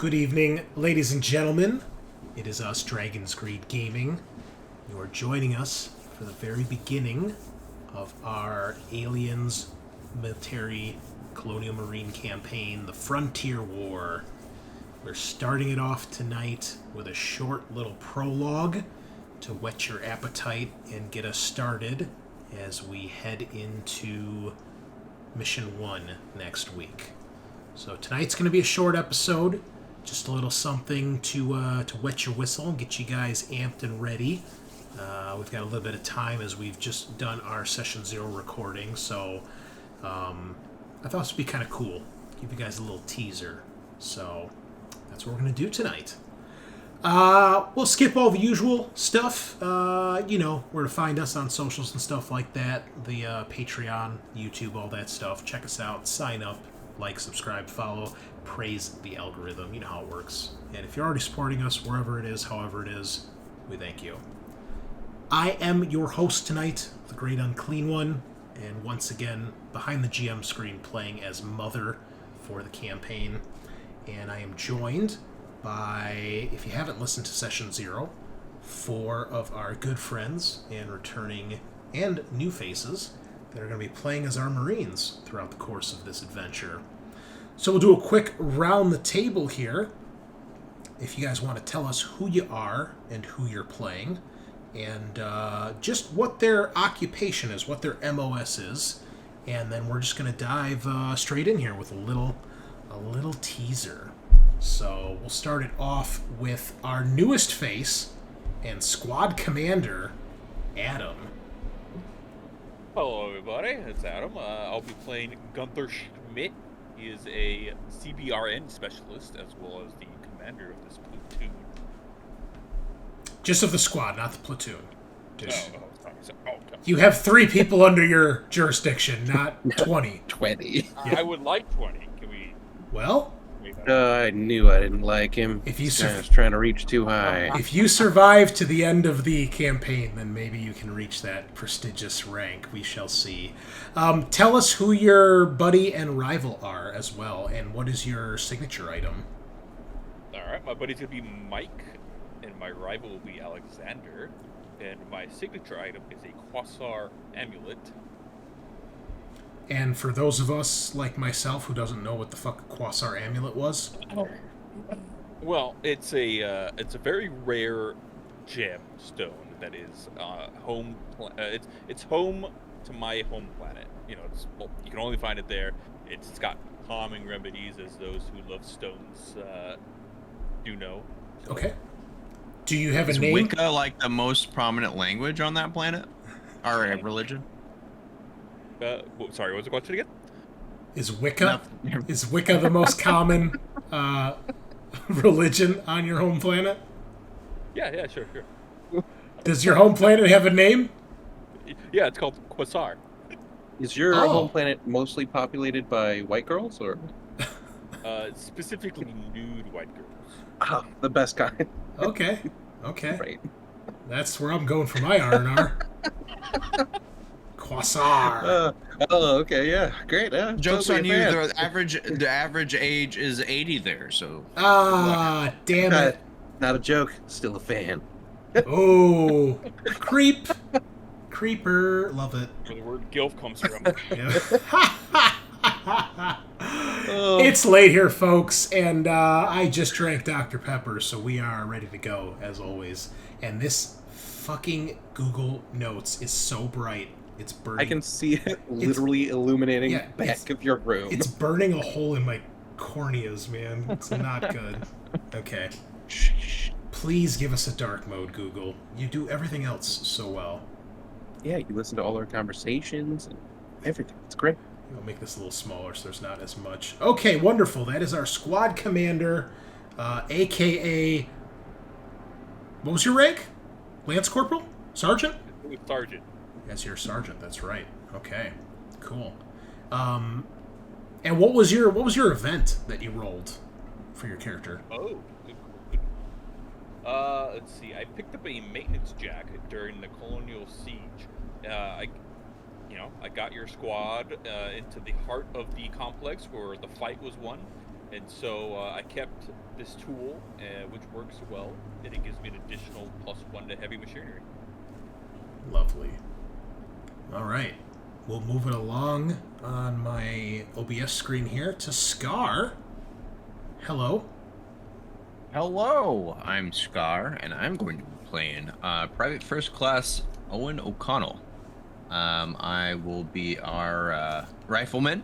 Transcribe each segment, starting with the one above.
Good evening, ladies and gentlemen. It is us, Dragon's Greed Gaming. You are joining us for the very beginning of our Aliens Military Colonial Marine campaign, the Frontier War. We're starting it off tonight with a short little prologue to whet your appetite and get us started as we head into Mission 1 next week. So tonight's going to be a short episode, just a little something to wet your whistle and get you guys amped and ready. We've got a little bit of time as we've just done our Session 0 recording, so I thought this would be kind of cool. Give you guys a little teaser. So that's what we're going to do tonight. We'll skip all the usual stuff. You know, where to find us on socials and stuff like that. The Patreon, YouTube, all that stuff. Check us out. Sign up. Like, subscribe, follow. Praise the algorithm. You know how it works. And if you're already supporting us, wherever it is, however it is, we thank you. I am your host tonight, the Great Unclean One. And once again, behind the GM screen, playing as Mother for the campaign. And I am joined by, if you haven't listened to Session 0, 4 of our good friends and returning and new faces that are going to be playing as our Marines throughout the course of this adventure. So we'll do a quick round the table here. If you guys want to tell us who you are and who you're playing, and just what their occupation is, what their MOS is, and then we're just going to dive straight in here with a little teaser. So we'll start it off with our newest face and squad commander, Adam. Hello everybody, it's Adam. I'll be playing Gunther Schmidt. He is a CBRN specialist as well as the commander of this platoon. Just of the squad, not the platoon. Okay. You have 3 people under your jurisdiction, not 20. 20. I would like 20. Can we... Well... I knew I didn't like him. If you I was trying to reach too high. If you survive to the end of the campaign, then maybe you can reach that prestigious rank. We shall see. Tell us who your buddy and rival are as well, and what is your signature item? Alright, my buddy's going to be Mike, and my rival will be Alexander, and my signature item is a Quasar amulet. And for those of us like myself who doesn't know what the fuck a Quasar amulet was, well, it's a very rare gemstone that is home. It's home to my home planet. You know, you can only find it there. It's got calming remedies, as those who love stones do know. So. Okay. Do you have a Is name? Wicca like the most prominent language on that planet? Or religion? Sorry, what was the question again? Is Wicca the most common religion on your home planet? Yeah, sure. Does your home planet have a name? Yeah, it's called Quasar. Is your home planet mostly populated by white girls, or? Specifically nude white girls. Ah, the best kind. Okay. Right. That's where I'm going for my R&R. Quasar. Okay, yeah, great. Joke's totally on you. a The average age is 80 there. So. Damn it! Not a joke. Still a fan. Oh, creeper, love it. Where the word "gilf" comes from. It's late here, folks, and I just drank Dr. Pepper, so we are ready to go as always. And this fucking Google Notes is so bright. It's burning. I can see it literally illuminating the back of your room. It's burning a hole in my corneas, man. It's not good. Okay. Please give us a dark mode, Google. You do everything else so well. Yeah, you listen to all our conversations and everything. It's great. I'll make this a little smaller so there's not as much. Okay, wonderful. That is our squad commander, a.k.a. What was your rank? Lance Corporal? Sergeant? Sergeant. As your sergeant, that's right. Okay, cool. And what was your event that you rolled for your character? Oh, let's see. I picked up a maintenance jacket during the Colonial Siege. I got your squad into the heart of the complex where the fight was won, And so I kept this tool, which works well, and it gives me an additional +1 to heavy machinery. Lovely. All right. We'll move it along on my OBS screen here to Scaarr. Hello. Hello, I'm Scaarr, and I'm going to be playing Private First Class Eoin O'Connell. I will be our rifleman.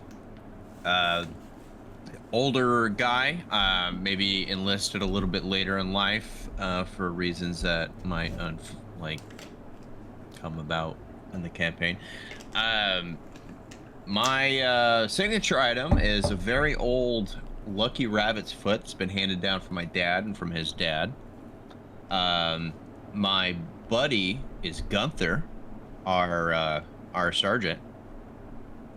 Older guy, maybe enlisted a little bit later in life for reasons that might come about in the campaign. My signature item is a very old lucky rabbit's foot that's been handed down from my dad and from his dad. My buddy is Gunther, our sergeant.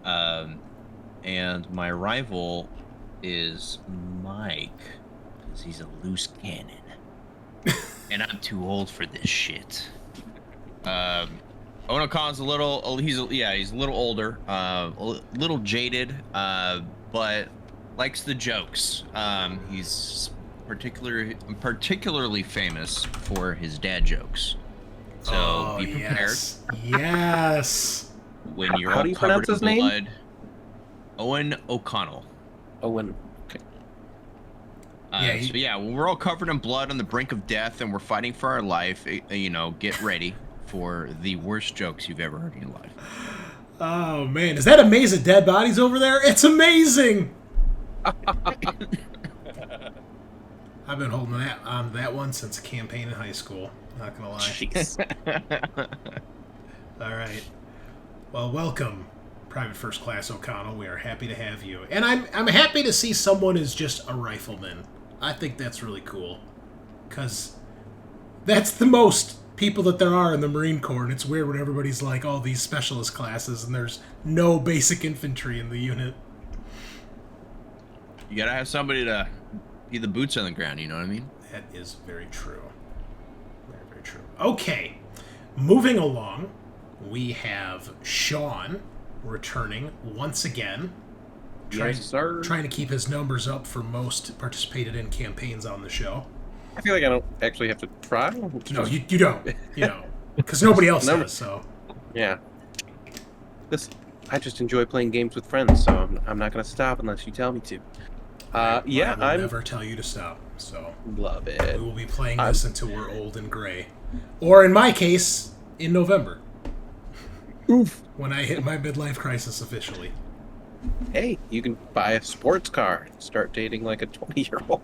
And my rival is Mike, because he's a loose cannon. And I'm too old for this shit. Eoin O'Connell's he's a little older, a little jaded, but likes the jokes. He's particularly famous for his dad jokes. So be prepared. Yes. When you're How all do you covered pronounce in his name? blood. Eoin O'Connell. Owen. Okay. When we're all covered in blood on the brink of death and we're fighting for our life, get ready for the worst jokes you've ever heard in your life. Oh, man. Is that amazing dead bodies over there? It's amazing! I've been holding that one since campaign in high school. Not gonna lie. Jeez. All right. Well, welcome, Private First Class O'Connell. We are happy to have you. And I'm happy to see someone is just a rifleman. I think that's really cool. Because that's the most people that there are in the Marine Corps, and it's weird when everybody's like all these specialist classes and there's no basic infantry in the unit. You gotta have somebody to be the boots on the ground, you know what I mean? That is very true. Very, very true. Okay. Moving along, we have Sean returning once again. Yes, sir. Trying to keep his numbers up for most participated in campaigns on the show. I feel like I don't actually have to try. No, you don't. You know, because nobody else does, so. Yeah. I just enjoy playing games with friends, so I'm not going to stop unless you tell me to. I will never tell you to stop, so. Love it. We will be playing this until we're old and gray. Or in my case, in November. Oof. When I hit my midlife crisis officially. Hey, you can buy a sports car and start dating like a 20-year-old.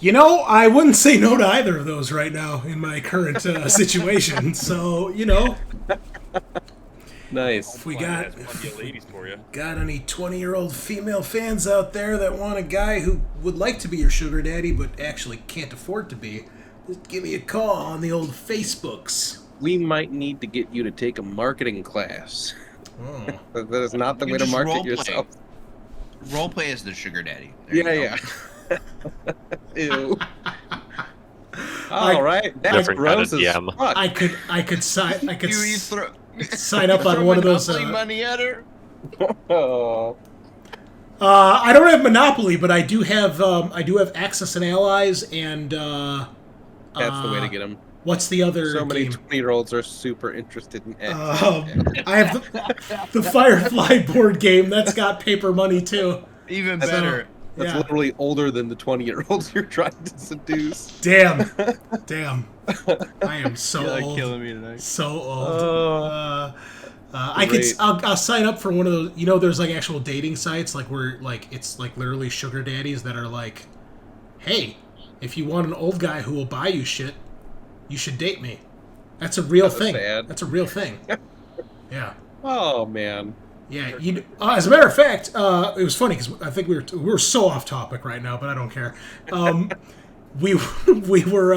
You know, I wouldn't say no to either of those right now in my current situation. So, Nice. if we Has plenty of ladies for you. got any 20-year-old female fans out there that want a guy who would like to be your sugar daddy but actually can't afford to be, just give me a call on the old Facebooks. We might need to get you to take a marketing class. Oh. That is not the You way to just market role-play. yourself. Roleplay as the sugar daddy. There you Yeah, go. yeah. Ew. All right, that's Different kind gross of as DM. fuck. I could sign You throw sign up on one of those. Monopoly money at her. Oh. I don't have Monopoly, but I do have Axis and Allies, and That's the way to get them. what's the other So many game? 20-year-olds are super interested in X. I have the Firefly board game that's got paper money too. Even That's better. That's Yeah. literally older than the 20-year-olds you're trying to seduce. Damn. I am so You're like old. killing me tonight. So old. Oh. I'll sign up for one of those. There's like actual dating sites, like where like it's like literally sugar daddies that are like, hey, if you want an old guy who will buy you shit, you should date me. That's a real thing. sad. That's a real thing. Yeah. Oh, man. Yeah, as a matter of fact, it was funny because I think we were so off topic right now, but I don't care. We were,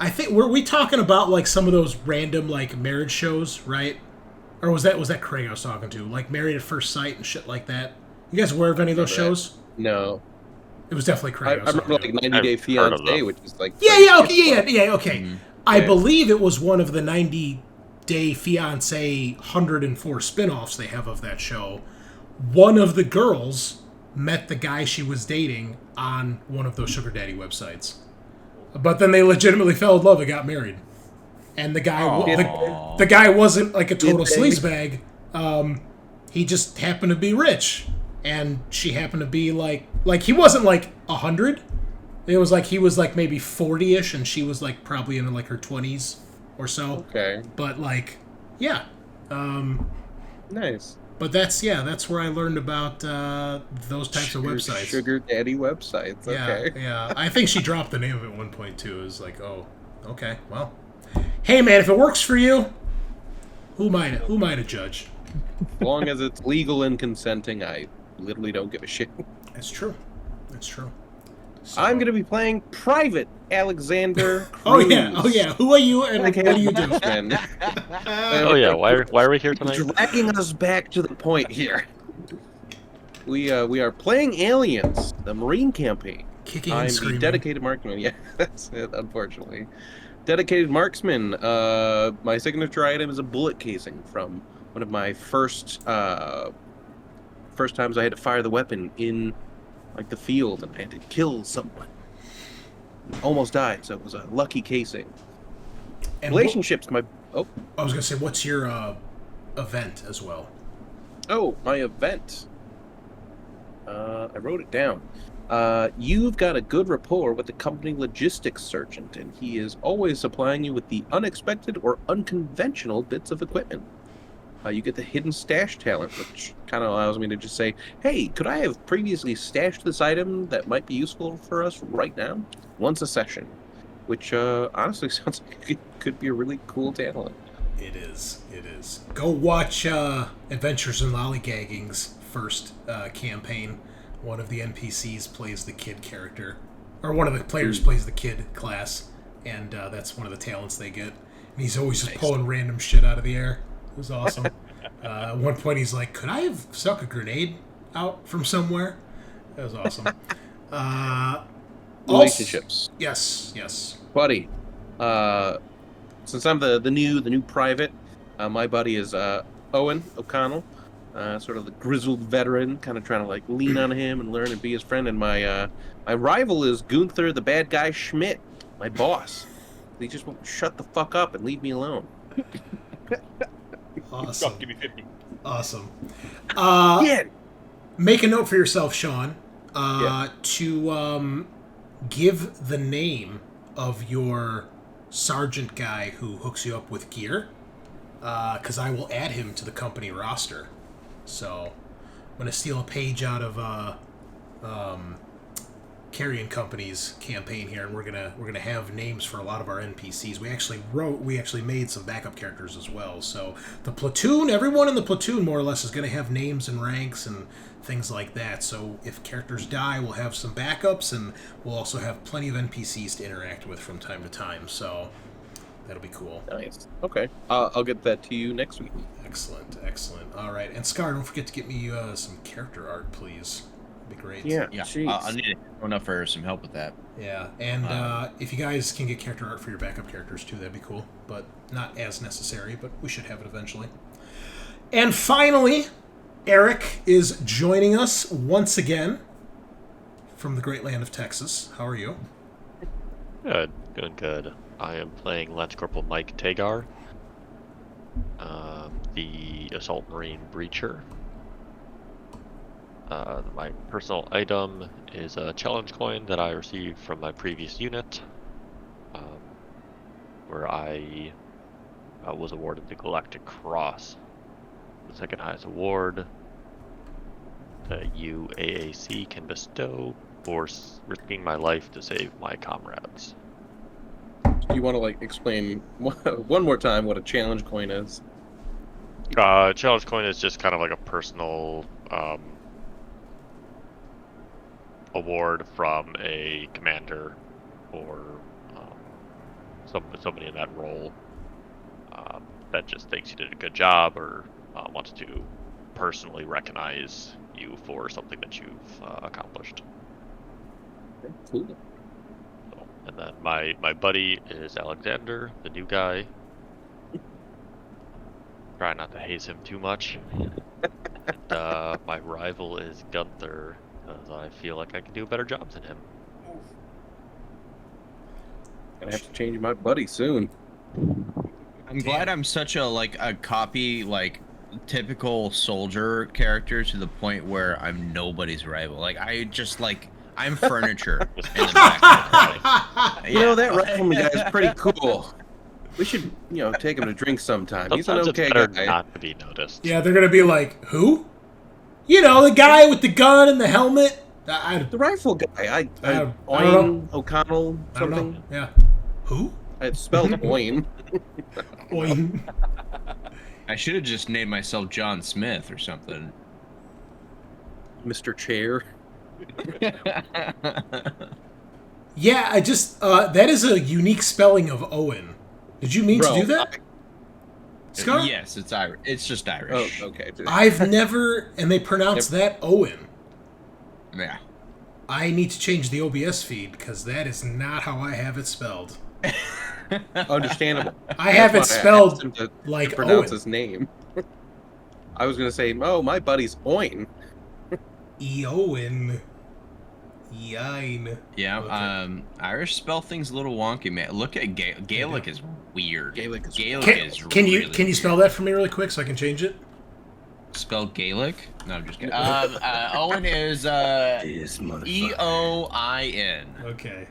I think, were we talking about like some of those random like marriage shows, right? Or was that Craig I was talking to, like Married at First Sight and shit like that? You guys aware of any of those shows? No. It was definitely Craig. I remember like 90 Day I've heard of Fiancé, them. which is like... Yeah, okay. Mm-hmm. I Yeah. believe it was one of the 90 Day Fiancé 104 spin-offs they have of that show. One of the girls met the guy she was dating on one of those sugar daddy websites. But then they legitimately fell in love and got married. And the guy, the guy wasn't like a total sleazebag. He just happened to be rich, and she happened to be like he wasn't like 100. It was like he was like maybe 40-ish, and she was like probably in like her 20s or so. Okay. But like, yeah. Nice. But that's where I learned about those types of websites. Sugar daddy websites. Okay. Yeah. I think she dropped the name of it at one point too. It was like, oh, okay, well, hey man, if it works for you, who am I to judge? As long as it's legal and consenting, I literally don't give a shit. That's true. So, I'm going to be playing Private Alexander Cruz. Oh yeah. Who are you and what do you do? Oh yeah, why are we here tonight? Dragging us back to the point here. We are playing Aliens, the Marine campaign. Kicking and screaming. I'm the dedicated marksman. Yeah, that's it, unfortunately. Dedicated marksman. My signature item is a bullet casing from one of my first times I had to fire the weapon in like the field, and I had to kill someone. Almost died, so it was a lucky casing. And relationships, I was gonna say, what's your event as well? Oh, my event. I wrote it down. You've got a good rapport with the company logistics sergeant, and he is always supplying you with the unexpected or unconventional bits of equipment. You get the hidden stash talent, which kind of allows me to just say, hey, could I have previously stashed this item that might be useful for us right now? Once a session. Which honestly sounds like it could be a really cool talent. It is. Go watch Adventures in Lollygagging's first campaign. One of the NPCs plays the kid character. Or one of the players plays the kid class. And that's one of the talents they get. And he's always just pulling random shit out of the air. It was awesome. At one point, he's like, "Could I have stuck a grenade out from somewhere?" That was awesome. Relationships. Yes. Buddy. Since I'm the new private, my buddy is Eoin O'Connell, sort of the grizzled veteran, kind of trying to like lean on him and learn and be his friend. And my rival is Gunther, the bad guy Schmidt, my boss. He just won't shut the fuck up and leave me alone. Awesome. Give me 50. Awesome. Yeah. Make a note for yourself, Sean, to give the name of your sergeant guy who hooks you up with gear, because I will add him to the company roster. So I'm going to steal a page out of Carrion Company's campaign here, and we're gonna have names for a lot of our NPCs. We actually made some backup characters as well. So the platoon, everyone in the platoon more or less is gonna have names and ranks and things like that. So if characters die, we'll have some backups, and we'll also have plenty of NPCs to interact with from time to time. So that'll be cool. Nice. Okay. I'll get that to you next week. Excellent. All right, and Scaarr, don't forget to get me some character art, please. That'd be great. Yeah. I'll need to phone up for some help with that. Yeah, and if you guys can get character art for your backup characters too, that'd be cool. But not as necessary, but we should have it eventually. And finally, Eric is joining us once again from the great land of Texas. How are you? Good, doing good. I am playing Lance Corporal Mike Tagar, the Assault Marine Breacher. My personal item is a challenge coin that I received from my previous unit, where I was awarded the Galactic Cross, the second highest award that UAAC can bestow for risking my life to save my comrades. Do you want to like explain one more time what a challenge coin is? Challenge coin is just kind of like a personal award from a commander or somebody in that role that just thinks you did a good job or wants to personally recognize you for something that you've accomplished. Cool. So, and then my buddy is Alexander, the new guy. Try not to haze him too much. And my rival is Gunther, because I feel like I can do a better job than him. Gonna have to change my buddy soon. I'm glad I'm such a copy, typical soldier character to the point where I'm nobody's rival. I'm furniture in the back. You know, that Rifleman guy is pretty cool. We should, take him to drink sometime. He's an Sometimes okay it's better guy. not to be noticed. Yeah, they're gonna be like, who? You know, the guy with the gun and the helmet. The rifle guy. I don't Oin O'Connell I don't something. know. Yeah. Who? It's spelled Oin. Oin. I should have just named myself John Smith or something. Mr. Chair. Yeah, I just that is a unique spelling of Owen. Did you mean to do that? Scaarr? Yes, it's Irish. It's just Irish. Oh, okay. I've never, and they pronounce that Owen. Yeah. I need to change the OBS feed because that is not how I have it spelled. Understandable. I have it That's why I spelled asked him to like pronounce Owen. his name. I was gonna say, oh, my buddy's Oin. Eoin. Yine. Yeah. Okay. Irish spell things a little wonky, man. Look at Gaelic is weird. Gaelic is Can you really spell that for me really quick so I can change it? spell Gaelic? No, I'm just kidding. Owen is This motherfucker. Eoin. Okay.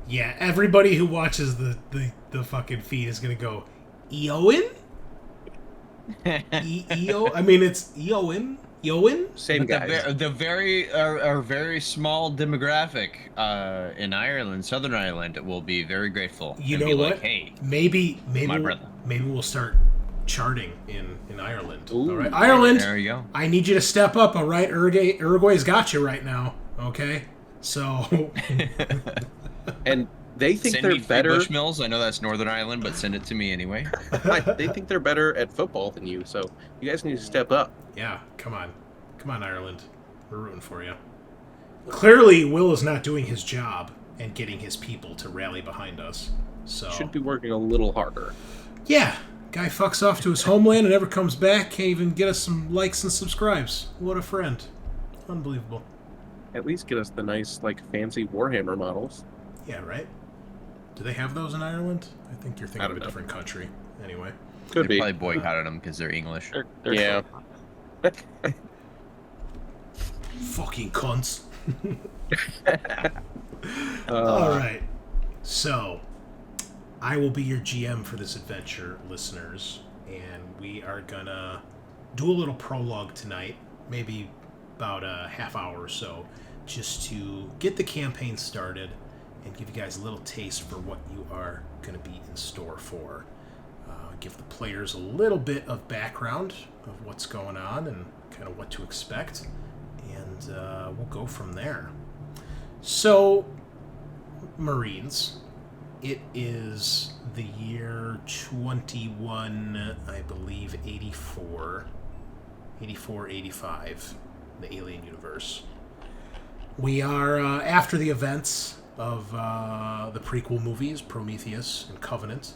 Yeah, everybody who watches the fucking feed is gonna go, Eoin? Eo? I mean, it's Eoin? Eoin? Same guy. The very small demographic in Ireland, Southern Ireland, will be very grateful. You and know be what? Like, hey, maybe my brother. Maybe we'll start charting in Ireland. Ooh. All right, Ireland. There you go. I need you to step up. All right, Uruguay's got you right now. Okay, so And they think Send they're me free better. Bushmills. I know that's Northern Ireland, but send it to me anyway. They think they're better at football than you, so you guys need to step up. yeah, come on, Ireland. We're rooting for you. Clearly, Will is not doing his job and getting his people to rally behind us. So Should be working a little harder. yeah, guy fucks off to his homeland and never comes back. Can't even get us some likes and subscribes. What a friend! Unbelievable. At least get us the nice, fancy Warhammer models. Yeah, right? Do they have those in Ireland? I think you're I thinking of don't a know. different country. Anyway. Could They be. probably boycotted them because they're English. They're Yeah. Fucking cunts. Alright. So, I will be your GM for this adventure, listeners. And we are gonna do a little prologue tonight. Maybe about a half hour or so. Just to get the campaign started and give you guys a little taste for what you are going to be in store for. Give the players a little bit of background of what's going on and kind of what to expect, and we'll go from there. So, Marines, it is the year 21, I believe, 84, 85, the Alien universe. We are after the events of the prequel movies, Prometheus and Covenant,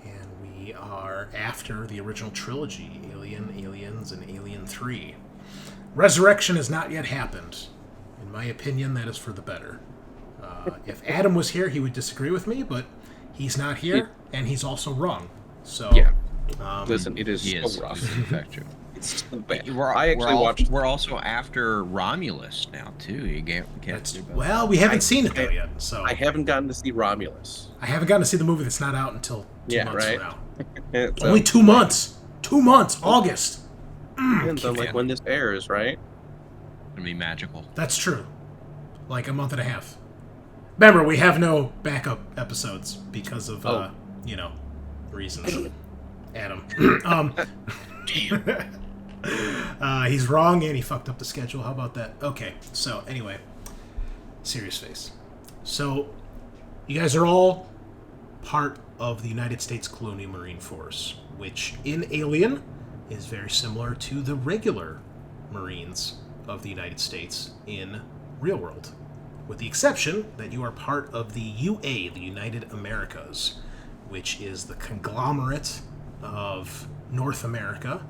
and we are after the original trilogy, Alien, Aliens, and Alien 3. Resurrection has not yet happened. In my opinion, that is for the better. If Adam was here, he would disagree with me, but he's not here, and he's also wrong. So, Yeah. Listen, it is He is. so rough. He's in fact true. It's so bad. We're, I actually we're al- watched. We're also after Romulus now too. You can't that's, do both. well, we haven't seen it though yet. So I haven't gotten to see Romulus. I haven't gotten to see the movie that's not out until 2 Yeah, months right. from now. So, Only 2 months. 2 months. August. depends on Yeah. when this airs, right? It's gonna be magical. That's true. Like a month and a half. Remember, we have no backup episodes because of, Oh. reasons. Adam. He's wrong and he fucked up the schedule. How about that? Okay, so anyway. Serious face. So, you guys are all part of the United States Colonial Marine Force, which in Alien is very similar to the regular Marines of the United States in real world, with the exception that you are part of the UA, the United Americas, which is the conglomerate of North America,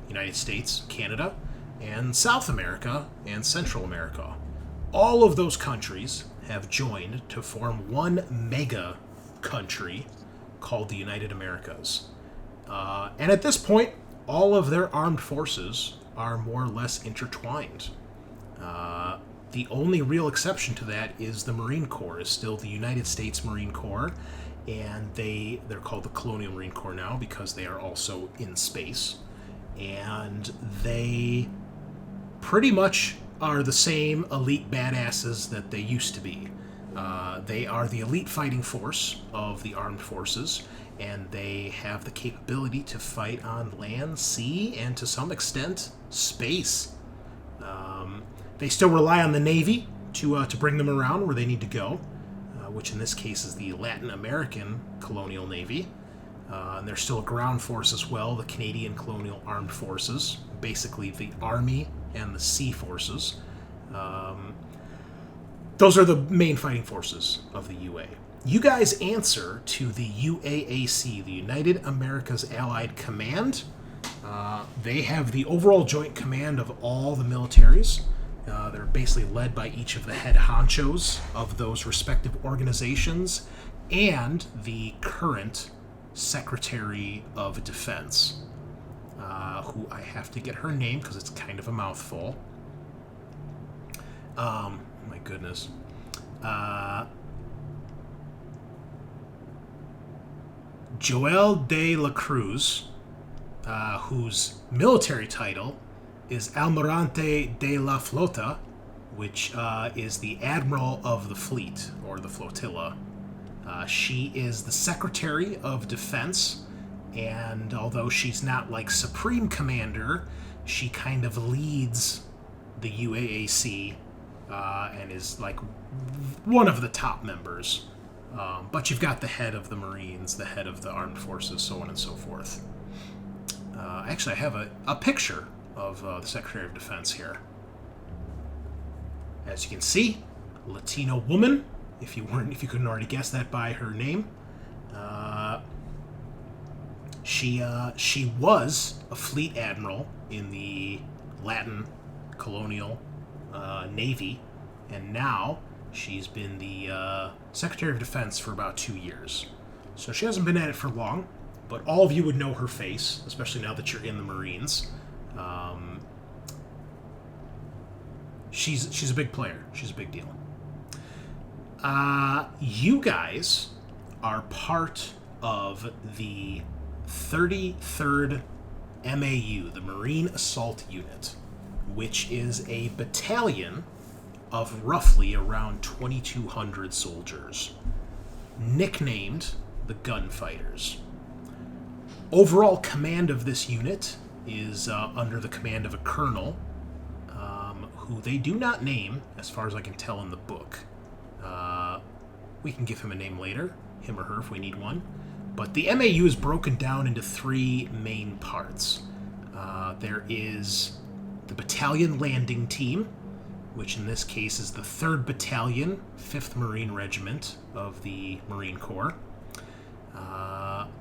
United States, Canada, and South America, and Central America. All of those countries have joined to form one mega country called the United Americas. And at this point, all of their armed forces are more or less intertwined. The only real exception to that is the Marine Corps is still the United States Marine Corps, and they're called the Colonial Marine Corps now because they are also in space. And they pretty much are the same elite badasses that they used to be. They are the elite fighting force of the armed forces, and they have the capability to fight on land, sea, and to some extent, space. They still rely on the Navy to bring them around where they need to go, which in this case is the Latin American Colonial Navy. And there's still a ground force as well, the Canadian Colonial Armed Forces, basically the Army and the Sea Forces. Those are the main fighting forces of the UA. You guys answer to the UAAC, the United Americas Allied Command. They have the overall joint command of all the militaries. They're basically led by each of the head honchos of those respective organizations and the current Secretary of Defense, who I have to get her name because it's kind of a mouthful. My goodness. Joel de la Cruz, whose military title is Almirante de la Flota, which is the Admiral of the Fleet, or the Flotilla. She is the Secretary of Defense, and although she's not like Supreme Commander, she kind of leads the UAAC and is like one of the top members. But you've got the head of the Marines, the head of the Armed Forces, so on and so forth. Actually, I have a picture of the Secretary of Defense here. As you can see, Latino woman. If you couldn't already guess that by her name, she was a fleet admiral in the Latin colonial Navy, and now she's been the Secretary of Defense for about 2 years. So she hasn't been at it for long, but all of you would know her face, especially now that you're in the Marines. She's a big player. She's a big deal. You guys are part of the 33rd MAU, the Marine Assault Unit, which is a battalion of roughly around 2,200 soldiers, nicknamed the Gunfighters. Overall command of this unit is under the command of a colonel, who they do not name, as far as I can tell in the book. We can give him a name later, him or her if we need one. But the MAU is broken down into 3 main parts. There is the Battalion Landing Team, which in this case is the 3rd Battalion, 5th Marine Regiment of the Marine Corps.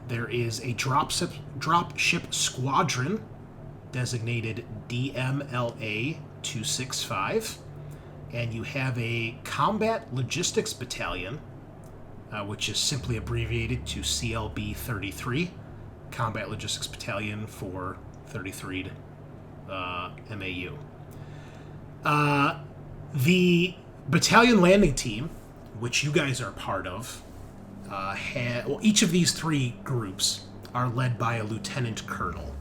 There is a dropship squadron, designated DMLA 265. And you have a Combat Logistics Battalion, which is simply abbreviated to CLB 33, Combat Logistics Battalion for 33rd MAU. The Battalion Landing Team, which you guys are part of, each of these 3 groups are led by a lieutenant colonel,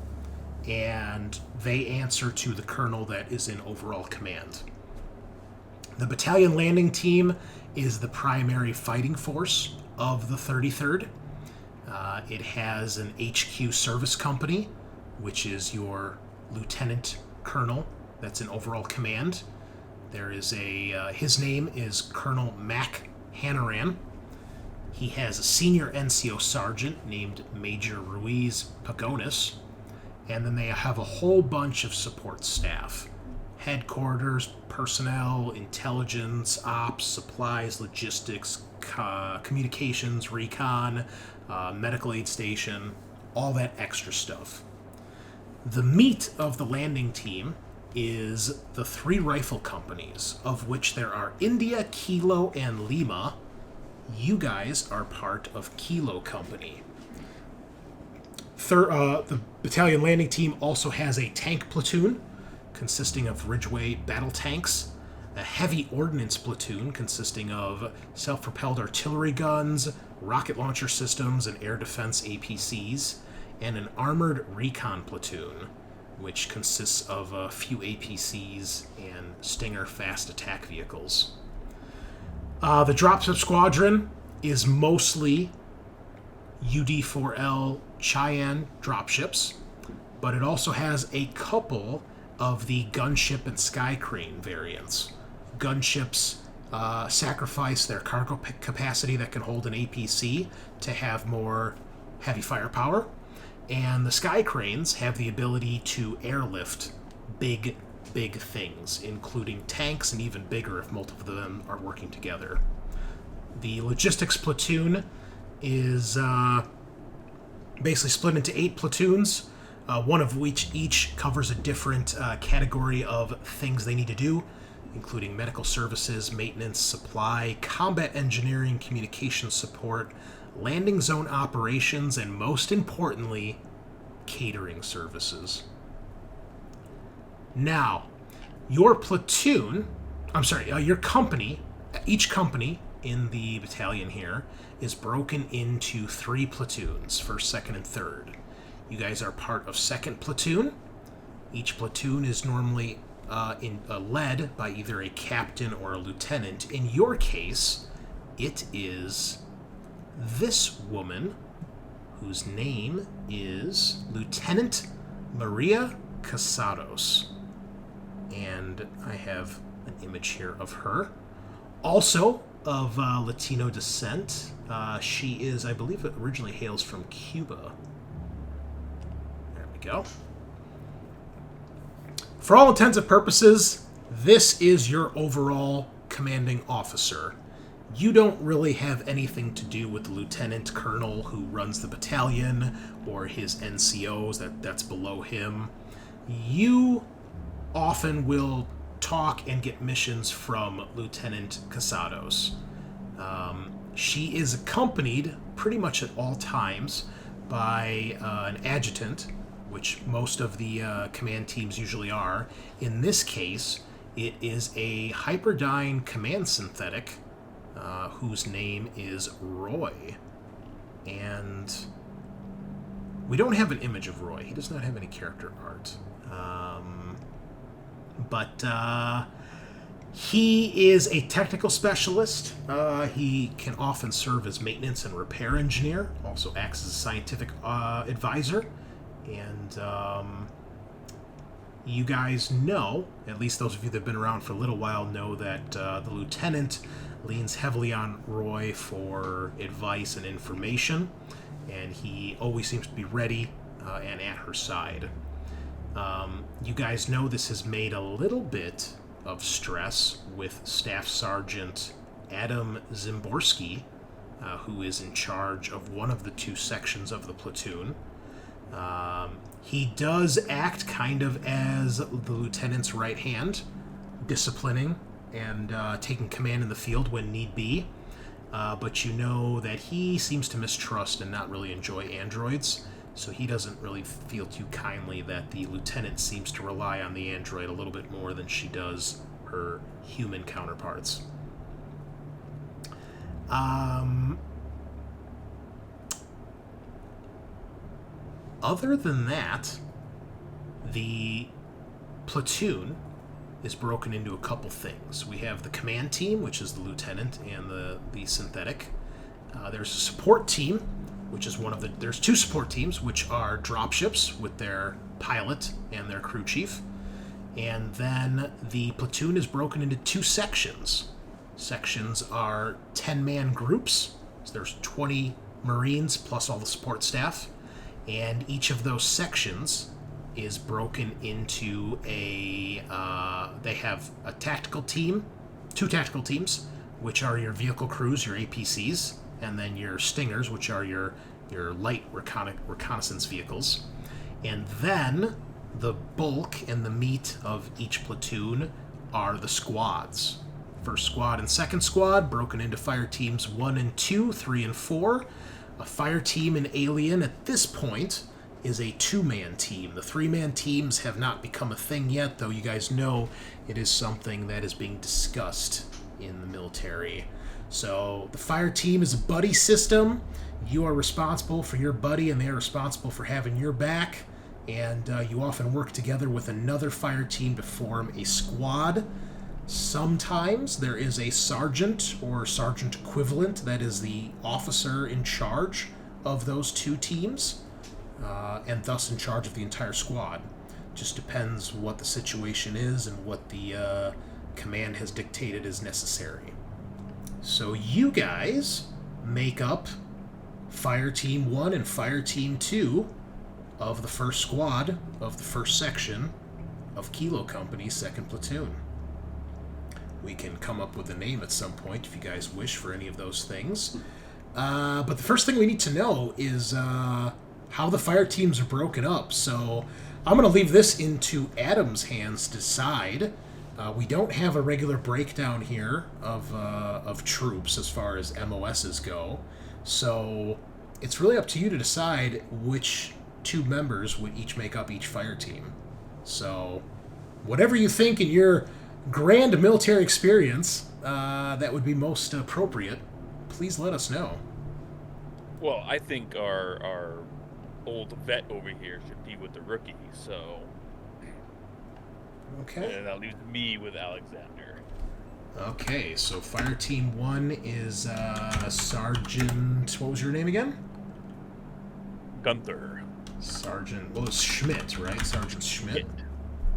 and they answer to the colonel that is in overall command. The Battalion Landing Team is the primary fighting force of the 33rd. It has an HQ service company, which is your lieutenant colonel that's in overall command. There is his name is Colonel Mac Hannaran. He has a senior NCO sergeant named Major Ruiz Pagonis. And then they have a whole bunch of support staff. Headquarters, personnel, intelligence, ops, supplies, logistics, communications, recon, medical aid station, all that extra stuff. The meat of the landing team is the 3 rifle companies, of which there are India, Kilo, and Lima. You guys are part of Kilo Company. The battalion landing team also has a tank platoon consisting of Ridgeway battle tanks, a heavy ordnance platoon consisting of self-propelled artillery guns, rocket launcher systems, and air defense APCs, and an armored recon platoon, which consists of a few APCs and Stinger fast attack vehicles. The dropship squadron is mostly UD-4L Cheyenne dropships, but it also has a couple of the gunship and sky crane variants. Gunships sacrifice their cargo capacity that can hold an APC to have more heavy firepower, and the sky cranes have the ability to airlift big things, including tanks, and even bigger if multiple of them are working together. The logistics platoon is basically split into 8 platoons, one of which each covers a different category of things they need to do, including medical services, maintenance, supply, combat engineering, communication support, landing zone operations, and most importantly, catering services. Now, your company, each company in the battalion here is broken into 3 platoons, 1st, 2nd, and 3rd. You guys are part of 2nd platoon. Each platoon is normally led by either a captain or a lieutenant. In your case, it is this woman, whose name is Lieutenant Maria Casados. And I have an image here of her. Also of Latino descent. She is, I believe, originally hails from Cuba. There we go. For all intents and purposes, this is your overall commanding officer. You don't really have anything to do with the lieutenant colonel who runs the battalion or his NCOs that's below him. You often will talk and get missions from Lieutenant Casados. She is accompanied pretty much at all times by an adjutant, which most of the command teams usually are. In this case, it is a Hyperdyne command synthetic whose name is Roy. And we don't have an image of Roy. He does not have any character art. But he is a technical specialist. He can often serve as maintenance and repair engineer, also acts as a scientific advisor. And you guys know, at least those of you that have been around for a little while, know that the lieutenant leans heavily on Roy for advice and information, and he always seems to be ready and at her side. You guys know this has made a little bit of stress with Staff Sergeant Adam Zimborski, who is in charge of one of the 2 sections of the platoon. He does act kind of as the lieutenant's right hand, disciplining and taking command in the field when need be. But you know that he seems to mistrust and not really enjoy androids, so he doesn't really feel too kindly that the lieutenant seems to rely on the android a little bit more than she does her human counterparts. Other than that, the platoon is broken into a couple things. We have the command team, which is the lieutenant and the synthetic. There's a support team, which is there's 2 support teams, which are dropships with their pilot and their crew chief. And then the platoon is broken into 2 sections. Sections are 10-man groups. So there's 20 Marines plus all the support staff. And each of those sections is broken into they have a tactical team, 2 tactical teams, which are your vehicle crews, your APCs, and then your Stingers, which are your light reconnaissance vehicles. And then the bulk and the meat of each platoon are the squads. First squad and second squad broken into fire teams 1 and 2, 3 and 4. A fire team in Alien at this point is a 2-man team. The 3-man teams have not become a thing yet, though you guys know it is something that is being discussed in the military. So the fire team is a buddy system. You are responsible for your buddy, and they are responsible for having your back. And you often work together with another fire team to form a squad. Sometimes there is a sergeant or sergeant equivalent that is the officer in charge of those two teams, and thus in charge of the entire squad. Just depends what the situation is and what the command has dictated is necessary. So you guys make up Fire Team 1 and Fire Team 2 of the first squad of the first section of Kilo Company's 2nd Platoon. We can come up with a name at some point if you guys wish for any of those things. But the first thing we need to know is how the fire teams are broken up. So I'm going to leave this into Adam's hands to decide. We don't have a regular breakdown here of troops as far as MOSs go. So it's really up to you to decide which 2 members would each make up each fire team. So whatever you think in your grand military experience that would be most appropriate, please let us know. Well, I think our old vet over here should be with the rookie, so... Okay. And that leaves me with Alexander. Okay, so Fire Team 1 is Sergeant... What was your name again? Gunther. Sergeant... Well, it's Schmidt, right? Sergeant Schmidt?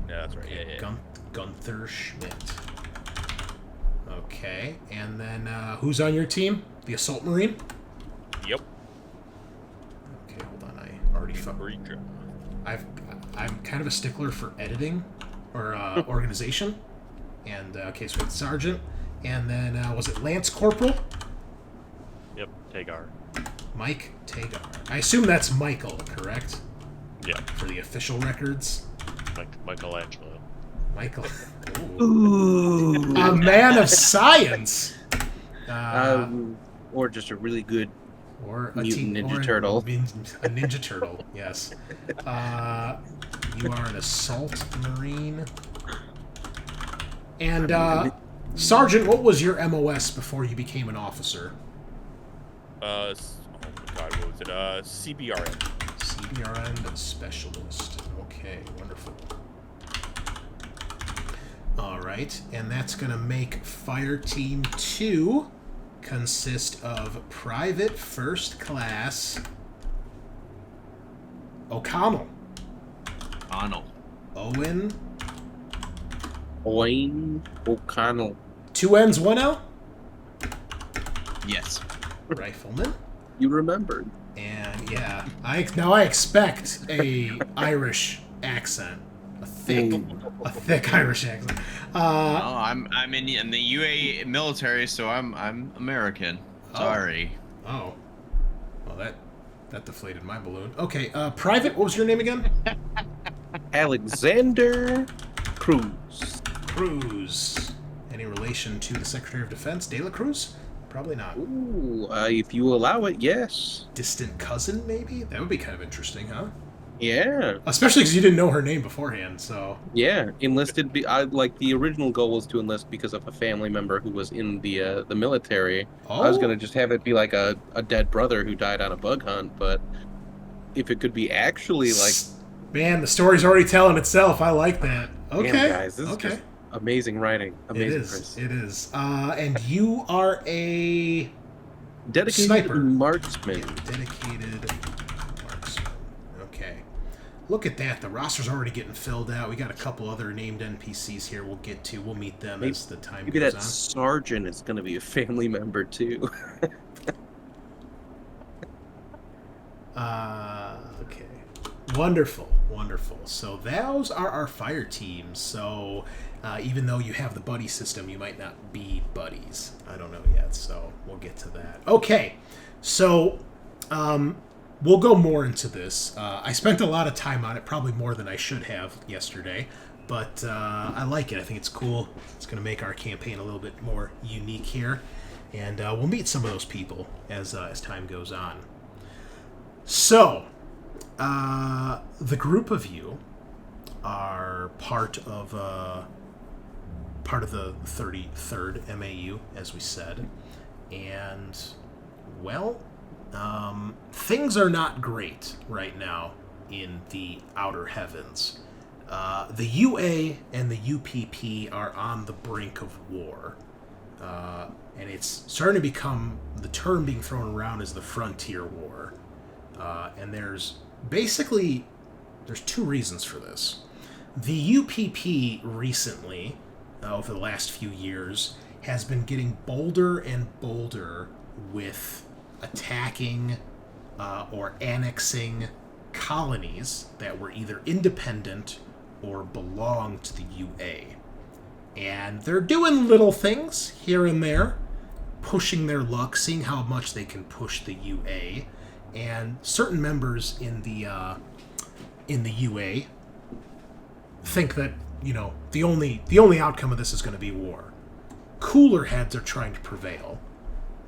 Yeah, that's right. Okay, Yeah. Gunther Schmidt. Okay, and then who's on your team? The Assault Marine? Yep. Okay, hold on. I already Breacher. I'm kind of a stickler for editing or organization. And okay, so we have Sergeant, and then was it Lance Corporal? Yep, Tagar. Mike Tagar. I assume that's Michael, correct? Yeah, For the official records. Michelangelo. Michael. Ooh. A man of science. Or just a really good Or a mutant ninja or turtle. A ninja turtle, yes. You are an assault marine. And Sergeant, what was your MOS before you became an officer? Oh my God, what was it? CBRN. CBRN specialist. Okay, wonderful. All right, and that's going to make Fire Team 2 consist of Private First Class O'Connell, Arnold. Eoin, Eoin O'Connell. 2 N's, 1 L, Yes. Rifleman, You remembered. and yeah, I expect a Irish accent, a thick Irish accent. Oh, I'm in the UA military, so I'm American. Sorry. Oh, well that deflated my balloon. Okay, Private, what was your name again? Alexander Cruz. Cruz. Any relation to the Secretary of Defense, De La Cruz? Probably not. Ooh, if you allow it, yes. Distant cousin, maybe? That would be kind of interesting, huh? Yeah, Especially because you didn't know her name beforehand, so... yeah. Enlisted. Like the original goal was to enlist because of a family member who was in the military. Oh? I was gonna just have it be like a dead brother who died on a bug hunt, but if it could be actually like, Man, the story's already telling itself. I like that. Okay. damn guys, this okay. is just amazing writing. Amazing, It is. Chris. It is. And you are a Dedicated sniper. marksman. Dedicated marksman. Okay. Look at that. The roster's already getting filled out. We got a couple other named NPCs here we'll get to. We'll meet them as the time Maybe goes that on. sergeant is gonna be a family member too. Okay. Wonderful. Wonderful. So those are our fire teams. So even though you have the buddy system, you might not be buddies. I don't know yet, so we'll get to that. Okay. So we'll go more into this. I spent a lot of time on it, probably more than I should have yesterday, but I like it. I think it's cool. It's going to make our campaign a little bit more unique here, and we'll meet some of those people as time goes on. So, the group of you are part of the 33rd MAU, as we said, and, well, things are not great right now in the Outer Heavens. The UA and the UPP are on the brink of war, and it's starting to become, the term being thrown around is the Frontier War, and there's two reasons for this. The UPP recently, over the last few years, has been getting bolder and bolder with attacking or annexing colonies that were either independent or belonged to the UA. And they're doing little things here and there, pushing their luck, seeing how much they can push the UA. And certain members in the UA think that, the only outcome of this is going to be war. Cooler heads are trying to prevail.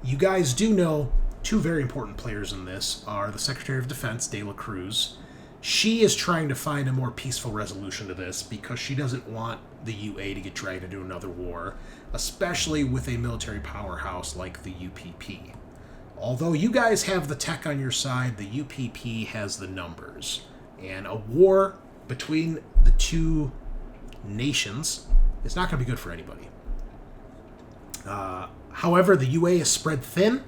You guys do know two very important players in this are the Secretary of Defense, De La Cruz. She is trying to find a more peaceful resolution to this because she doesn't want the UA to get dragged into another war, especially with a military powerhouse like the UPP. Although you guys have the tech on your side, the UPP has the numbers. And a war between the two nations is not going to be good for anybody. However, the UA is spread thin.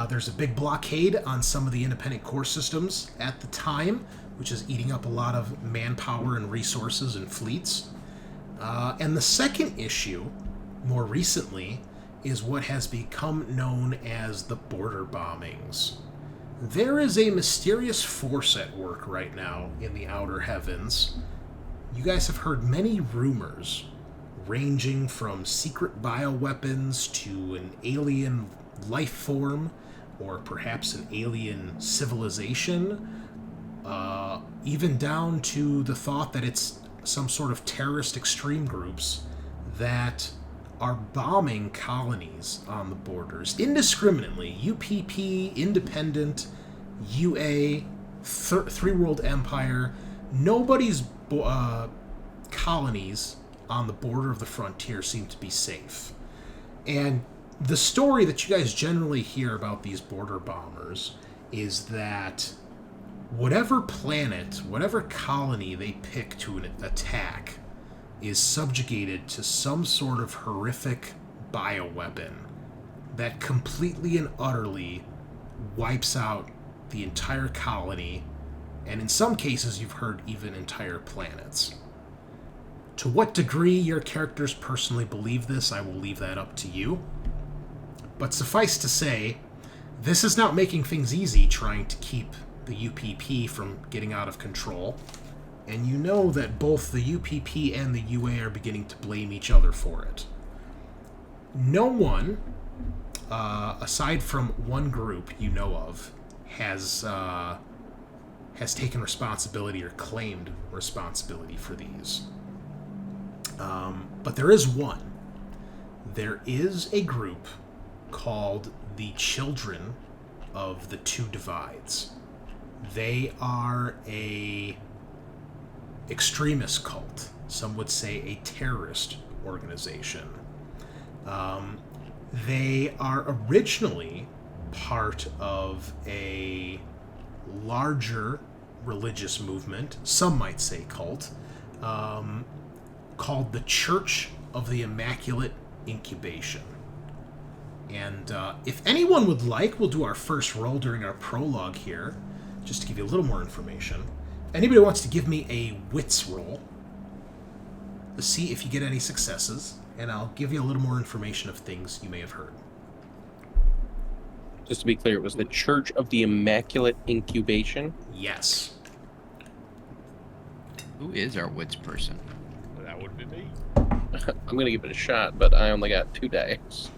There's a big blockade on some of the independent core systems at the time, which is eating up a lot of manpower and resources and fleets. And the second issue, more recently, is what has become known as the border bombings. There is a mysterious force at work right now in the Outer Heavens. You guys have heard many rumors, ranging from secret bioweapons to an alien life form, or perhaps an alien civilization, even down to the thought that it's some sort of terrorist extreme groups that are bombing colonies on the borders indiscriminately. UPP, Independent, UA, Three World Empire. Nobody's colonies on the border of the frontier seem to be safe. And the story that you guys generally hear about these border bombers is that whatever planet, whatever colony they pick to attack is subjugated to some sort of horrific bioweapon that completely and utterly wipes out the entire colony, and in some cases you've heard even entire planets. To what degree your characters personally believe this, I will leave that up to you. But suffice to say, this is not making things easy trying to keep the UPP from getting out of control. And you know that both the UPP and the UA are beginning to blame each other for it. No one, aside from one group you know of, has taken responsibility or claimed responsibility for these. But there is one. There is a group called the Children of the Two Divides. They are a extremist cult. Some would say a terrorist organization. They are originally part of a larger religious movement, some might say cult, called the Church of the Immaculate Incubation. And if anyone would like, we'll do our first roll during our prologue here, just to give you a little more information. Anybody wants to give me a wits roll to see if you get any successes, and I'll give you a little more information of things you may have heard. Just to be clear, it was the Church of the Immaculate Incubation? Yes. Who is our wits person? That would be me. I'm going to give it a shot, but I only got 2 dice.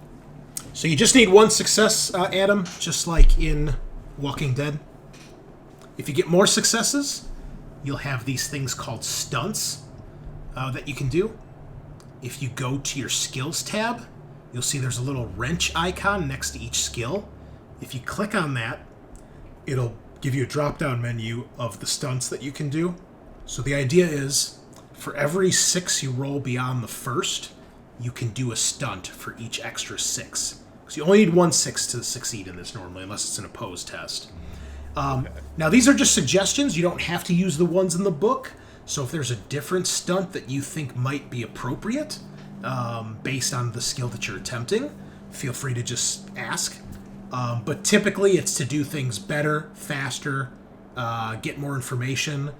So you just need one success, Adam, just like in Walking Dead? If you get more successes, you'll have these things called stunts that you can do. If you go to your skills tab, you'll see there's a little wrench icon next to each skill. If you click on that, it'll give you a drop-down menu of the stunts that you can do. So the idea is, for every 6 you roll beyond the first, you can do a stunt for each extra 6. Because you only need 1 6 to succeed in this normally, unless it's an opposed test. Now, these are just suggestions. You don't have to use the ones in the book. So if there's a different stunt that you think might be appropriate, based on the skill that you're attempting, feel free to just ask. But typically it's to do things better, faster, get more information,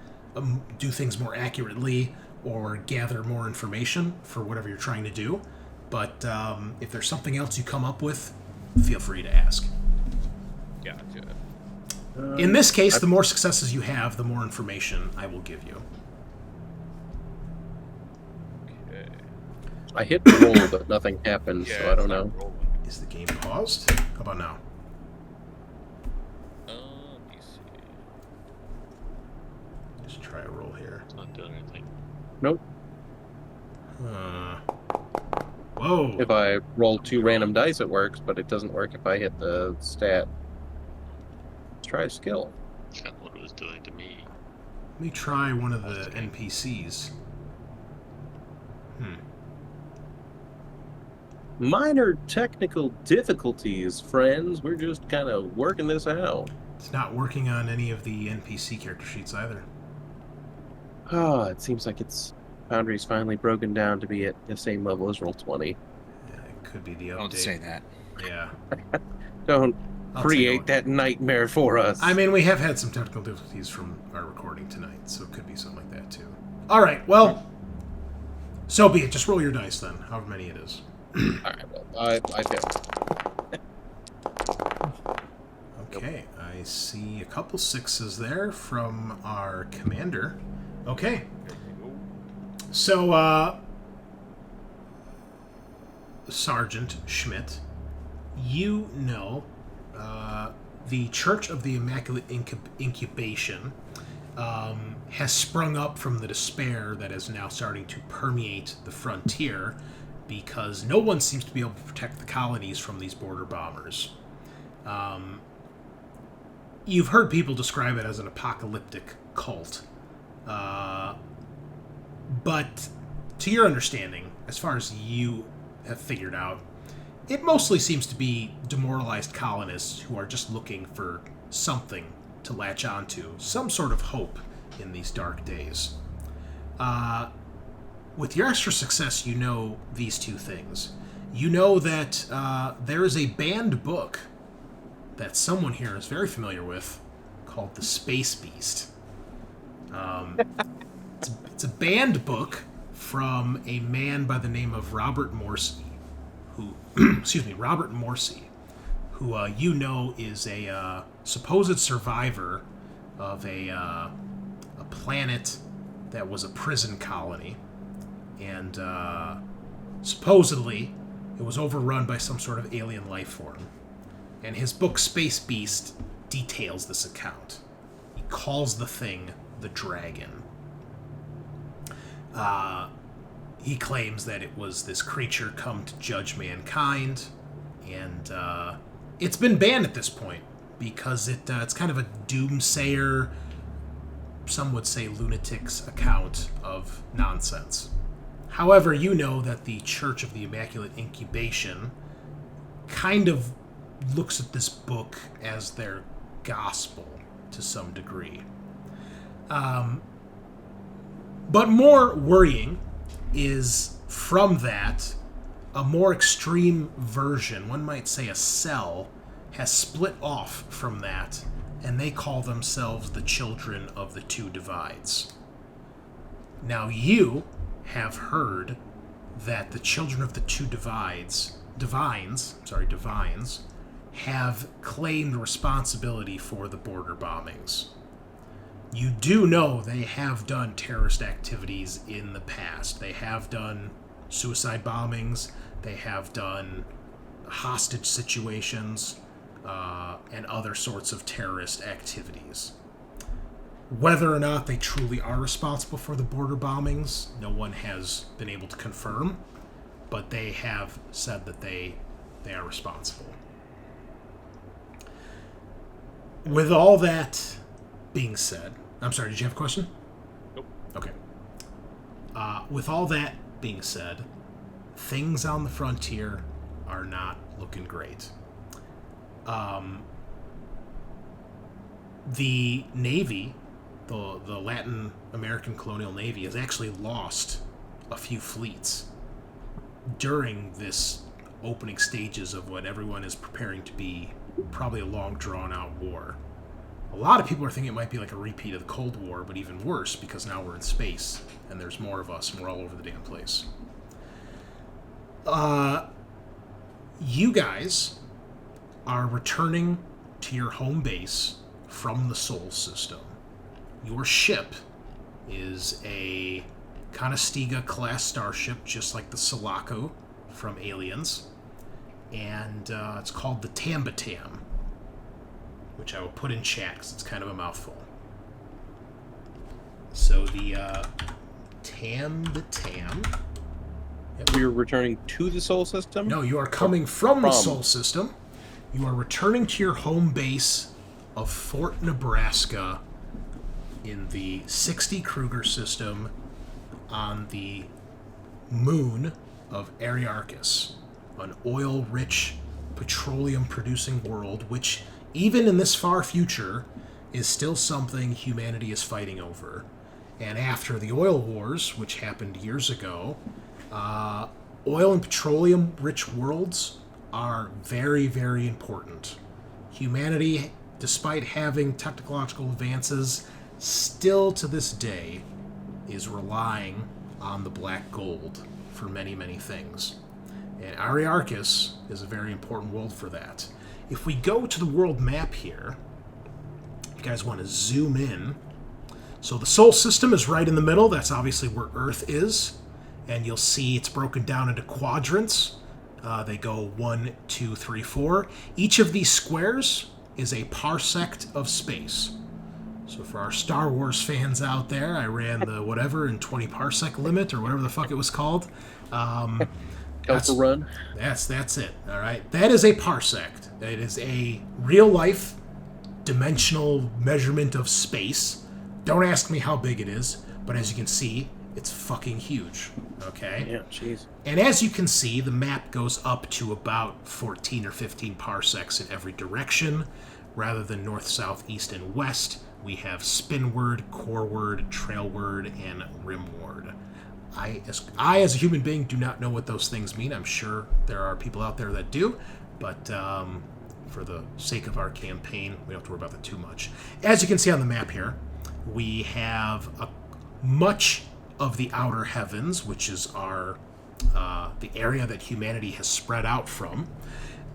do things more accurately, or gather more information for whatever you're trying to do. But if there's something else you come up with, feel free to ask. Gotcha. In this case, the more successes you have, the more information I will give you. Okay. I hit the roll, but nothing happened, Yeah, so I it's don't not know. rolling. Is the game paused? How about now? Let me see. Just try a roll here. It's not doing anything. Nope. Whoa. If I roll 2 random dice, it works, but it doesn't work if I hit the stat. Let's try a skill. That's what it was doing to me. Let me try one of the NPCs. Minor technical difficulties, friends. We're just kind of working this out. It's not working on any of the NPC character sheets either. Ah, it seems like its boundary's finally broken down to be at the same level as Roll20. Yeah, it could be the update. Don't say that. Yeah. Don't I'll create take that nightmare for us. I mean, we have had some technical difficulties from our recording tonight, so it could be something like that too. All right, well, so be it. Just roll your dice then, however many it is. Alright, well, I failed. Okay, I see a couple 6s there from our commander. Okay, so, Sergeant Schmidt, you know the Church of the Immaculate Incubation has sprung up from the despair that is now starting to permeate the frontier because no one seems to be able to protect the colonies from these border bombers. You've heard people describe it as an apocalyptic cult. But to your understanding, as far as you have figured out, it mostly seems to be demoralized colonists who are just looking for something to latch onto, some sort of hope in these dark days. With your extra success, you know these 2 things. You know that there is a banned book that someone here is very familiar with called The Space Beast. It's a banned book from a man by the name of Robert Morsi, who, Robert Morsi, who you know is a supposed survivor of a planet that was a prison colony, and supposedly it was overrun by some sort of alien life form. And his book Space Beast details this account. He calls the thing the Dragon. He claims that it was this creature come to judge mankind, and it's been banned at this point because it's kind of a doomsayer, some would say lunatic's account of nonsense. However, you know that the Church of the Immaculate Incubation kind of looks at this book as their gospel to some degree. But more worrying is, from that, a more extreme version, one might say a cell, has split off from that, and they call themselves the Children of the Two Divides. Now, you have heard that the Children of the Two Divines, have claimed responsibility for the border bombings. You do know they have done terrorist activities in the past. They have done suicide bombings, they have done hostage situations, and other sorts of terrorist activities. Whether or not they truly are responsible for the border bombings, no one has been able to confirm, but they have said that they are responsible. With all that being said, I'm sorry, did you have a question? Nope. Okay. With all that being said, things on the frontier are not looking great. The Navy, the Latin American colonial Navy, has actually lost a few fleets during this opening stages of what everyone is preparing to be probably a long drawn-out war. A lot of people are thinking it might be like a repeat of the Cold War, but even worse, because now we're in space, and there's more of us, and we're all over the damn place. You guys are returning to your home base from the Sol system. Your ship is a Conestoga-class starship, just like the Sulaco from Aliens, and it's called the Tambatam, which I will put in chat because it's kind of a mouthful. So the Tambatam. We're returning to the Sol system? No, you are coming from the Sol system. You are returning to your home base of Fort Nebraska in the 60 Kruger system on the moon of Arearchus, an oil-rich, petroleum-producing world, which, even in this far future, is still something humanity is fighting over. And after the oil wars, which happened years ago, oil and petroleum-rich worlds are very, very important. Humanity, despite having technological advances, still to this day is relying on the black gold for many, many things. And Arearchus is a very important world for that. If we go to the world map here, if you guys want to zoom in, so the Sol system is right in the middle. That's obviously where Earth is. And you'll see it's broken down into quadrants. They go 1, 2, 3, 4. Each of these squares is a parsec of space. So for our Star Wars fans out there, I ran the whatever in 20 parsec limit or whatever the fuck it was called. Alpha run. That's it. All right, that is a parsec. It is a real life dimensional measurement of space. Don't ask me how big it is, but as you can see, it's fucking huge. Okay. Yeah, jeez. And as you can see, the map goes up to about 14 or 15 parsecs in every direction. Rather than north, south, east, and west, we have spinward, coreward, trailward, and rimward. I, as a human being, do not know what those things mean. I'm sure there are people out there that do, but for the sake of our campaign, we don't have to worry about that too much. As you can see on the map here, we have much of the outer heavens, which is our the area that humanity has spread out from,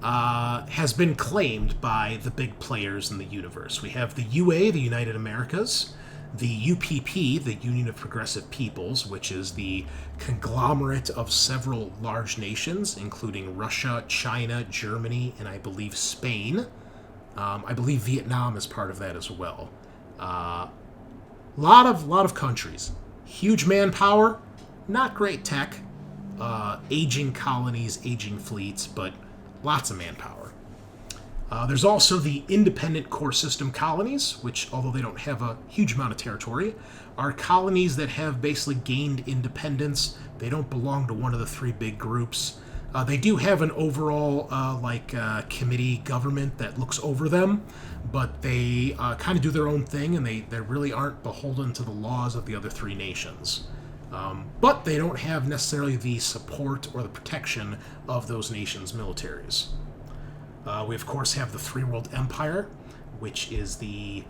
has been claimed by the big players in the universe. We have the UA, the United Americas, the UPP, the Union of Progressive Peoples, which is the conglomerate of several large nations, including Russia, China, Germany, and I believe Spain. I believe Vietnam is part of that as well. Lot of countries. Huge manpower, not great tech, aging colonies, aging fleets, but lots of manpower. There's also the independent core system colonies, which, although they don't have a huge amount of territory, are colonies that have basically gained independence. They don't belong to one of the three big groups. They do have an overall committee government that looks over them, but they kind of do their own thing, and they really aren't beholden to the laws of the other three nations. But they don't have necessarily the support or the protection of those nations' militaries. We, of course, have the Three World Empire, which is the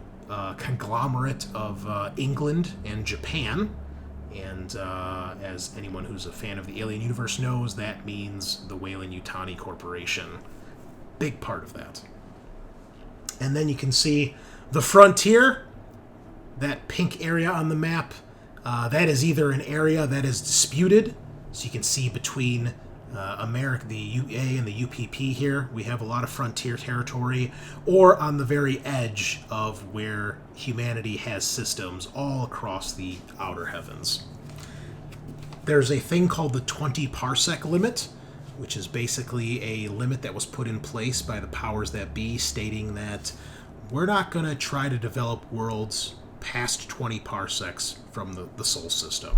conglomerate of England and Japan. And as anyone who's a fan of the Alien universe knows, that means the Weyland-Yutani Corporation. Big part of that. And then you can see the frontier, that pink area on the map. That is either an area that is disputed, so you can see between the UA and the UPP here, we have a lot of frontier territory, or on the very edge of where humanity has systems all across the outer heavens. There's a thing called the 20 parsec limit, which is basically a limit that was put in place by the powers that be, stating that we're not going to try to develop worlds past 20 parsecs from the Sol system.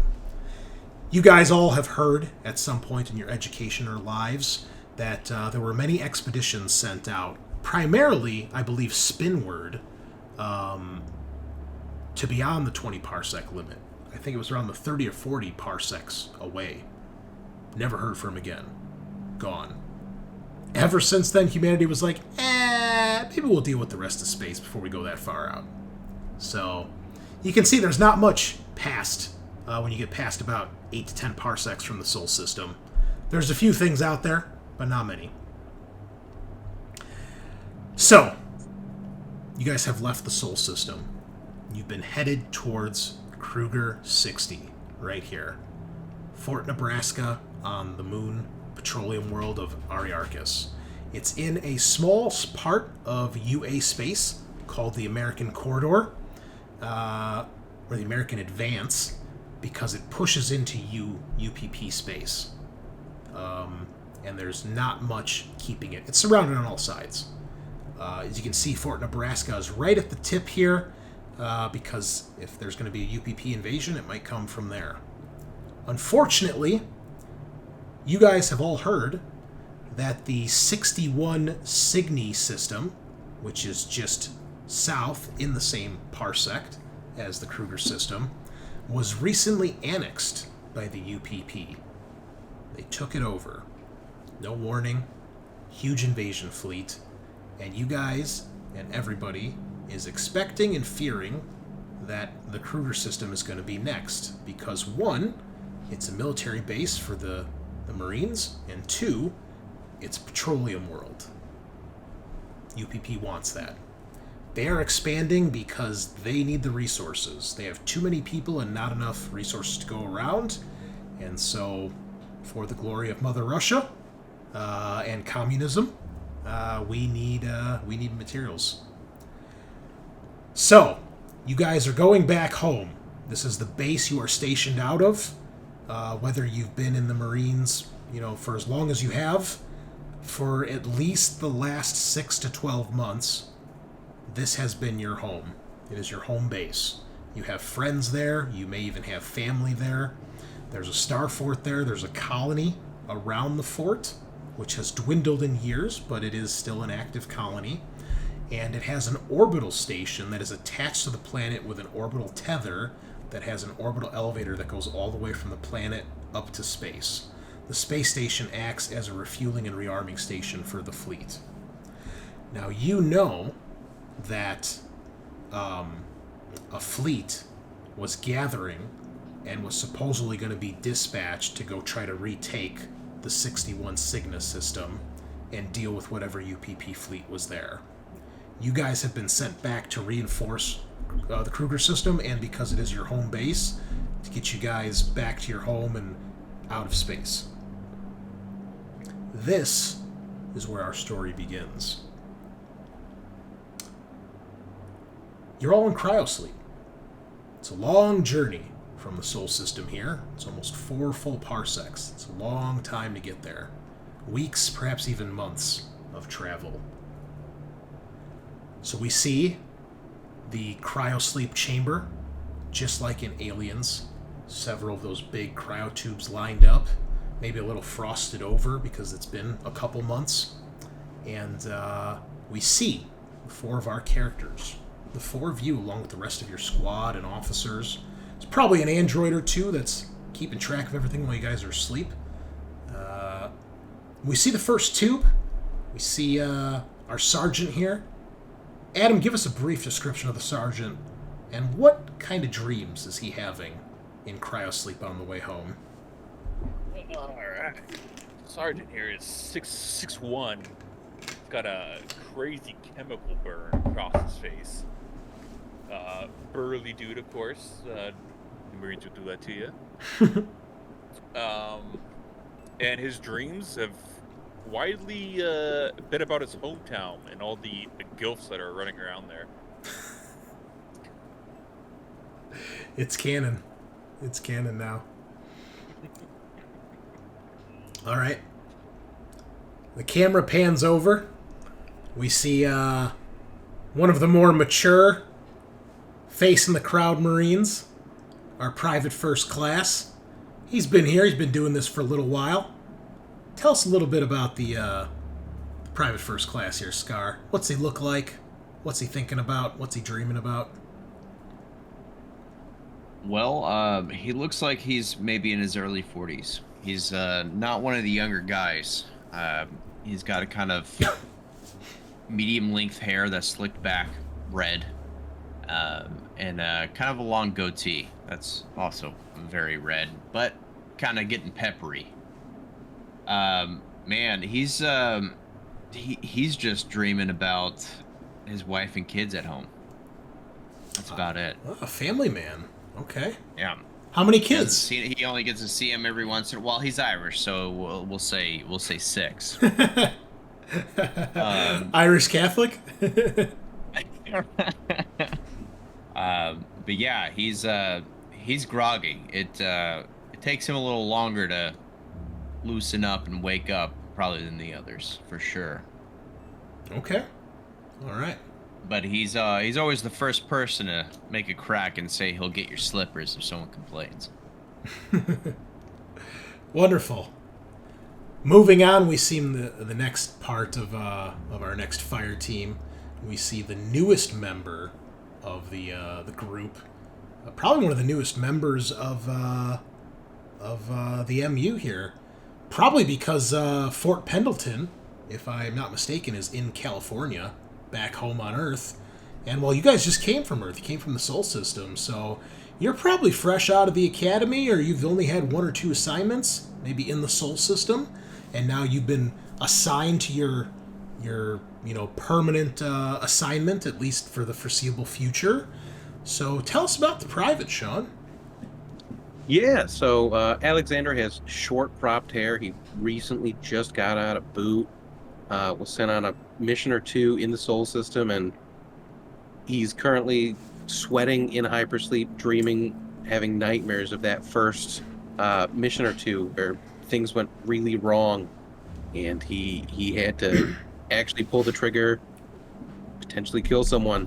You guys all have heard at some point in your education or lives that there were many expeditions sent out, primarily, I believe, spinward, to beyond the 20 parsec limit. I think it was around the 30 or 40 parsecs away. Never heard from again. Gone. Ever since then, humanity was like, maybe we'll deal with the rest of space before we go that far out. So, you can see there's not much past when you get past about 8 to 10 parsecs from the Sol system. There's a few things out there, but not many. So, you guys have left the Sol system. You've been headed towards Kruger 60, right here. Fort Nebraska on the moon petroleum world of Ariarchus. It's in a small part of UA space called the American Corridor, or the American Advance, because it pushes into UPP space. And there's not much keeping it. It's surrounded on all sides. As you can see, Fort Nebraska is right at the tip here, because if there's going to be a UPP invasion, it might come from there. Unfortunately, you guys have all heard that the 61 Cygni system, which is just south in the same parsec as the Kruger system, was recently annexed by the UPP. They took it over. No warning, huge invasion fleet, and you guys and everybody is expecting and fearing that the Kruger system is going to be next, because one, it's a military base for the Marines, and two, it's a petroleum world. UPP wants that. They are expanding because they need the resources. They have too many people and not enough resources to go around, and so, for the glory of Mother Russia and communism, we need materials. So, you guys are going back home. This is the base you are stationed out of. Whether you've been in the Marines, for as long as you have, for at least the last 6 to 12 months, this has been your home. It is your home base. You have friends there. You may even have family there. There's a star fort there. There's a colony around the fort, which has dwindled in years, but it is still an active colony. And it has an orbital station that is attached to the planet with an orbital tether that has an orbital elevator that goes all the way from the planet up to space. The space station acts as a refueling and rearming station for the fleet. Now, you know that a fleet was gathering and was supposedly going to be dispatched to go try to retake the 61 Cygni system and deal with whatever UPP fleet was there. You guys have been sent back to reinforce the Kruger system, and because it is your home base, to get you guys back to your home and out of space. This is where our story begins. You're all in cryosleep. It's a long journey from the Sol system here. It's almost 4 full parsecs. It's a long time to get there. Weeks, perhaps even months of travel. So we see the cryosleep chamber, just like in Aliens. Several of those big cryotubes lined up, maybe a little frosted over because it's been a couple months. And we see 4 of our characters. The 4 of you, along with the rest of your squad and officers. There's probably an android or 2 that's keeping track of everything while you guys are asleep. We see the first tube. We see our sergeant here. Adam, give us a brief description of the sergeant, and what kind of dreams is he having in cryosleep on the way home? Alright. Sergeant here is 6'1". Got a crazy chemical burn across his face. Burly dude, of course. The Marines would do that to you. And his dreams have widely been about his hometown and all the gilfs that are running around there. It's canon. It's canon now. All right. The camera pans over. We see one of the more mature face in the crowd Marines, our private first class. He's been here. He's been doing this for a little while. Tell us a little bit about the private first class here, Scaarr. What's he look like? What's he thinking about? What's he dreaming about? Well, he looks like he's maybe in his early 40s. He's not one of the younger guys. He's got a kind of medium-length hair that's slicked back red, and kind of a long goatee that's also very red, but kind of getting peppery. Man, he's just dreaming about his wife and kids at home. That's about it. Oh, a family man. Okay. Yeah. How many kids? He only gets to see him every once in a while. He's Irish, so we'll say 6. Irish Catholic? But yeah, he's groggy. It takes him a little longer to loosen up and wake up probably than the others, for sure. Okay. All right. But he's always the first person to make a crack and say he'll get your slippers if someone complains. Wonderful. Moving on, we see the next part of our next fire team. We see the newest member of the group, probably one of the newest members of the MU here. Probably because Fort Pendleton, if I'm not mistaken, is in California, back home on Earth. And well, you guys just came from Earth. You came from the Sol System, so you're probably fresh out of the academy, or you've only had 1 or 2 assignments, maybe in the Sol System, and now you've been assigned to your permanent assignment, at least for the foreseeable future. So tell us about the private, Sean. Yeah, so Alexander has short cropped hair. He recently just got out of boot, was sent on a mission or 2 in the Sol System, and he's currently sweating in hypersleep, dreaming, having nightmares of that first mission or 2 where things went really wrong, and he had to actually pull the trigger, potentially kill someone.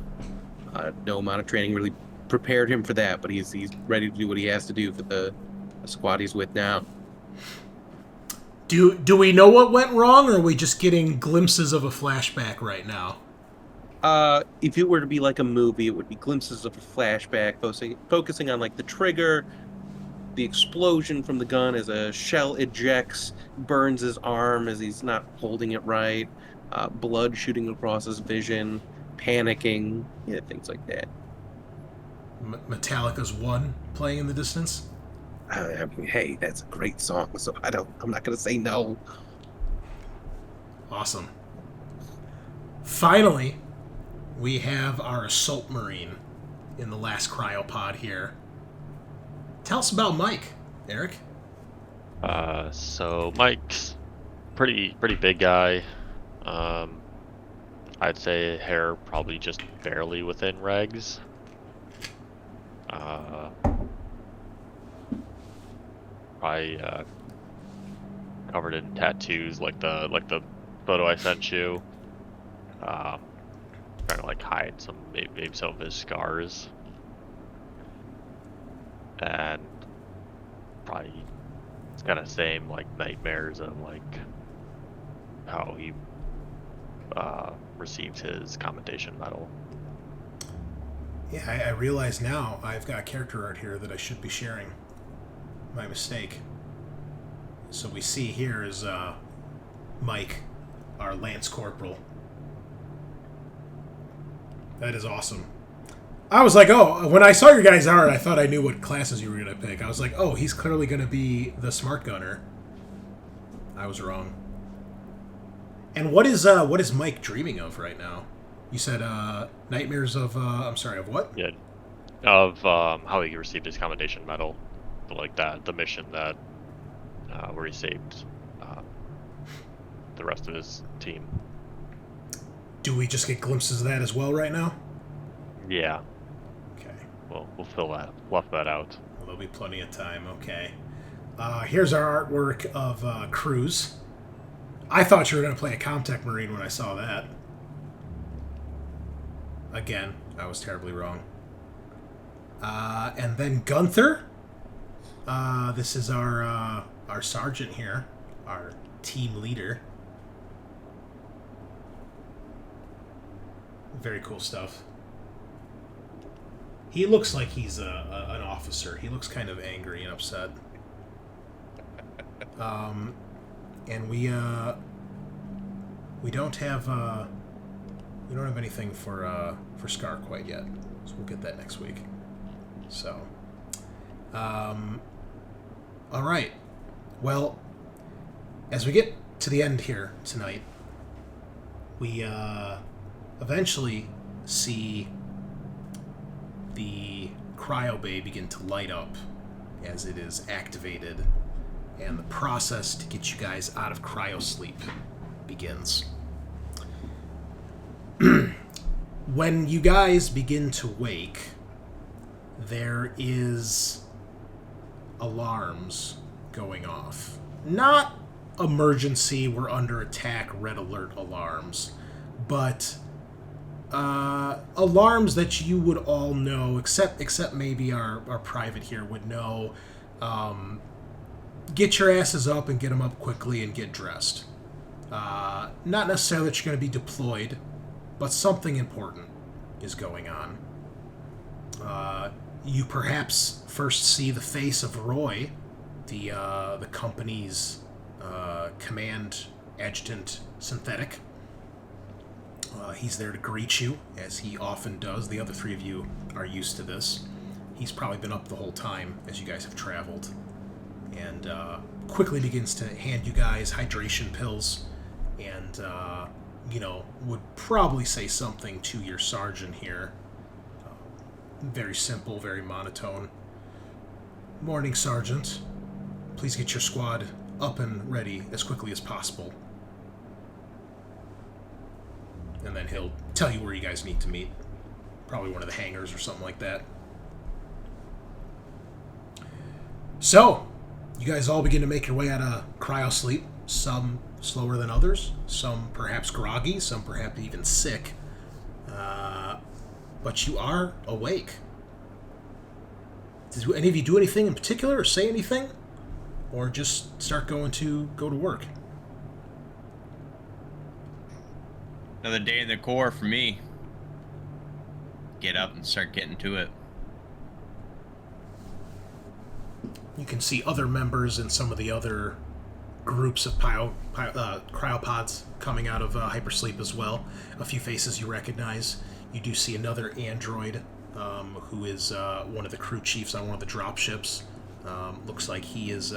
No amount of training really prepared him for that, but he's ready to do what he has to do for the squad he's with now. Do we know what went wrong, or are we just getting glimpses of a flashback right now? If it were to be like a movie, it would be glimpses of a flashback, focusing on like the trigger, the explosion from the gun as a shell ejects, burns his arm as he's not holding it right, blood shooting across his vision, panicking, things like that. Metallica's One playing in the distance? I mean, hey, that's a great song, so I'm not gonna say no. Awesome. Finally, we have our assault marine in the last cryopod here. Tell us about Mike, Eric. So Mike's pretty big guy. I'd say hair probably just barely within regs. Probably covered in tattoos, like the photo I sent you. Trying to like hide maybe some of his scars, and probably it's kind of same like nightmares of like how he received his commendation medal. Yeah, I realize now I've got character art here that I should be sharing. My mistake. So we see here is Mike, our Lance Corporal. That is awesome. I was like, oh, when I saw your guys' art, I thought I knew what classes you were going to pick. I was like, oh, he's clearly going to be the smart gunner. I was wrong. And what is Mike dreaming of right now? You said nightmares of, of what? Yeah, of how he received his commendation medal, like that, the mission that where he saved the rest of his team. Do we just get glimpses of that as well right now? Yeah, Okay. we'll fluff that out. Well, there'll be plenty of time. Okay. Here's our artwork of Cruz. I thought you were going to play a Comtech Marine when I saw that. Again, I was terribly wrong. And then Gunther. This is our sergeant here, our team leader. Very cool stuff. He looks like he's an officer. He looks kind of angry and upset. And we don't have anything for Scaarr quite yet, so we'll get that next week. So, all right. Well, as we get to the end here tonight, we eventually see the cryo bay begin to light up as it is activated, and the process to get you guys out of cryo sleep begins. When you guys begin to wake, there is alarms going off. Not emergency, we're under attack, red alert alarms, but alarms that you would all know, except maybe our private here would know. Get your asses up and get them up quickly and get dressed. Not necessarily that you're going to be deployed, but something important is going on. You perhaps first see the face of Roy, the company's command adjutant synthetic. He's there to greet you, as he often does. The other three of you are used to this. He's probably been up the whole time as you guys have traveled, and quickly begins to hand you guys hydration pills, and would probably say something to your sergeant here. Very simple, very monotone. Morning, Sergeant. Please get your squad up and ready as quickly as possible. And then he'll tell you where you guys need to meet. Probably one of the hangars or something like that. So, you guys all begin to make your way out of cryo sleep. Some slower than others. Some perhaps groggy. Some perhaps even sick. But you are awake. Did any of you do anything in particular or say anything? Or just start go to work? Another day in the Corps for me. Get up and start getting to it. You can see other members in some of the other groups of cryopods coming out of hypersleep as well. A few faces you recognize. You do see another android who is one of the crew chiefs on one of the dropships. Looks like he is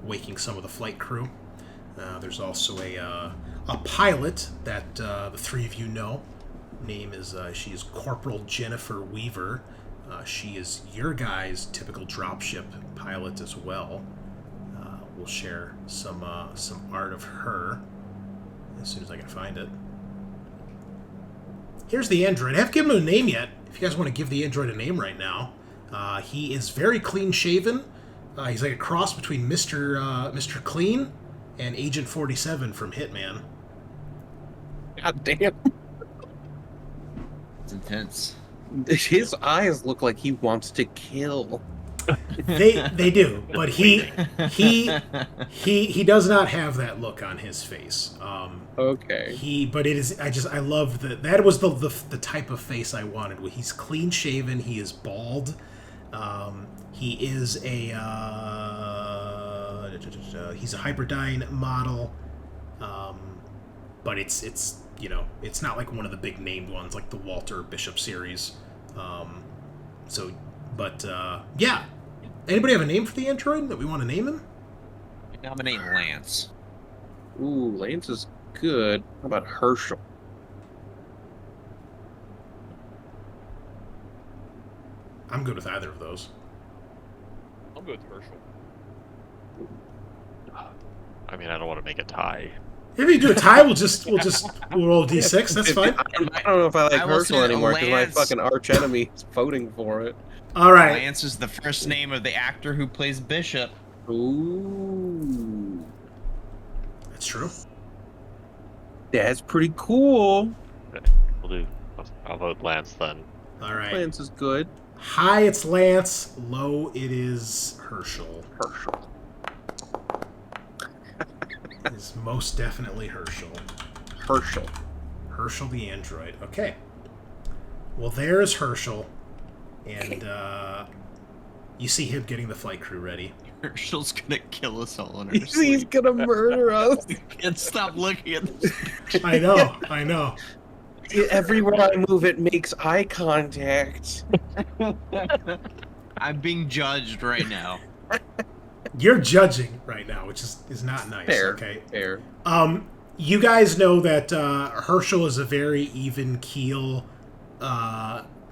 waking some of the flight crew. There's also a pilot that the three of you know. Name is she is Corporal Jennifer Weaver. She is your guys' typical dropship pilot as well. We'll share some art of her as soon as I can find it. Here's the android. I haven't given him a name yet. If you guys want to give the android a name right now, he is very clean-shaven. He's like a cross between Mr. Clean and Agent 47 from Hitman. God damn. It's intense. His eyes look like he wants to kill. They do, but he does not have that look on his face. Okay. But it is. I love that was the type of face I wanted. He's clean shaven. He is bald. He is he's a Hyperdyne model. But it's not like one of the big named ones like the Walter Bishop series. Yeah. Anybody have a name for the android that we want to name him? Nominate Lance. Ooh, Lance is good. How about Herschel? I'm good with either of those. I'll go with Herschel. I mean, I don't want to make a tie. If you do a tie, we'll just roll a d6. That's fine. I don't know if I like I will Herschel say anymore because my Lance- fucking arch enemy is voting for it. All right. Lance is the first name of the actor who plays Bishop. Ooh, That's true. that's pretty cool. We'll do. I'll vote Lance then. All right. Lance is good. High, it's Lance. Low, it is Herschel. Herschel. It is most definitely Herschel. Herschel the android. Okay. Well, there's Herschel. And you see him getting the flight crew ready. Herschel's gonna kill us all in our He's sleep. gonna murder us. Can't stop looking at this. I know. Everywhere I move, it makes eye contact. I'm being judged right now. You're judging right now, which is not nice. Fair. Okay. Fair. You guys know that Herschel is a very even keel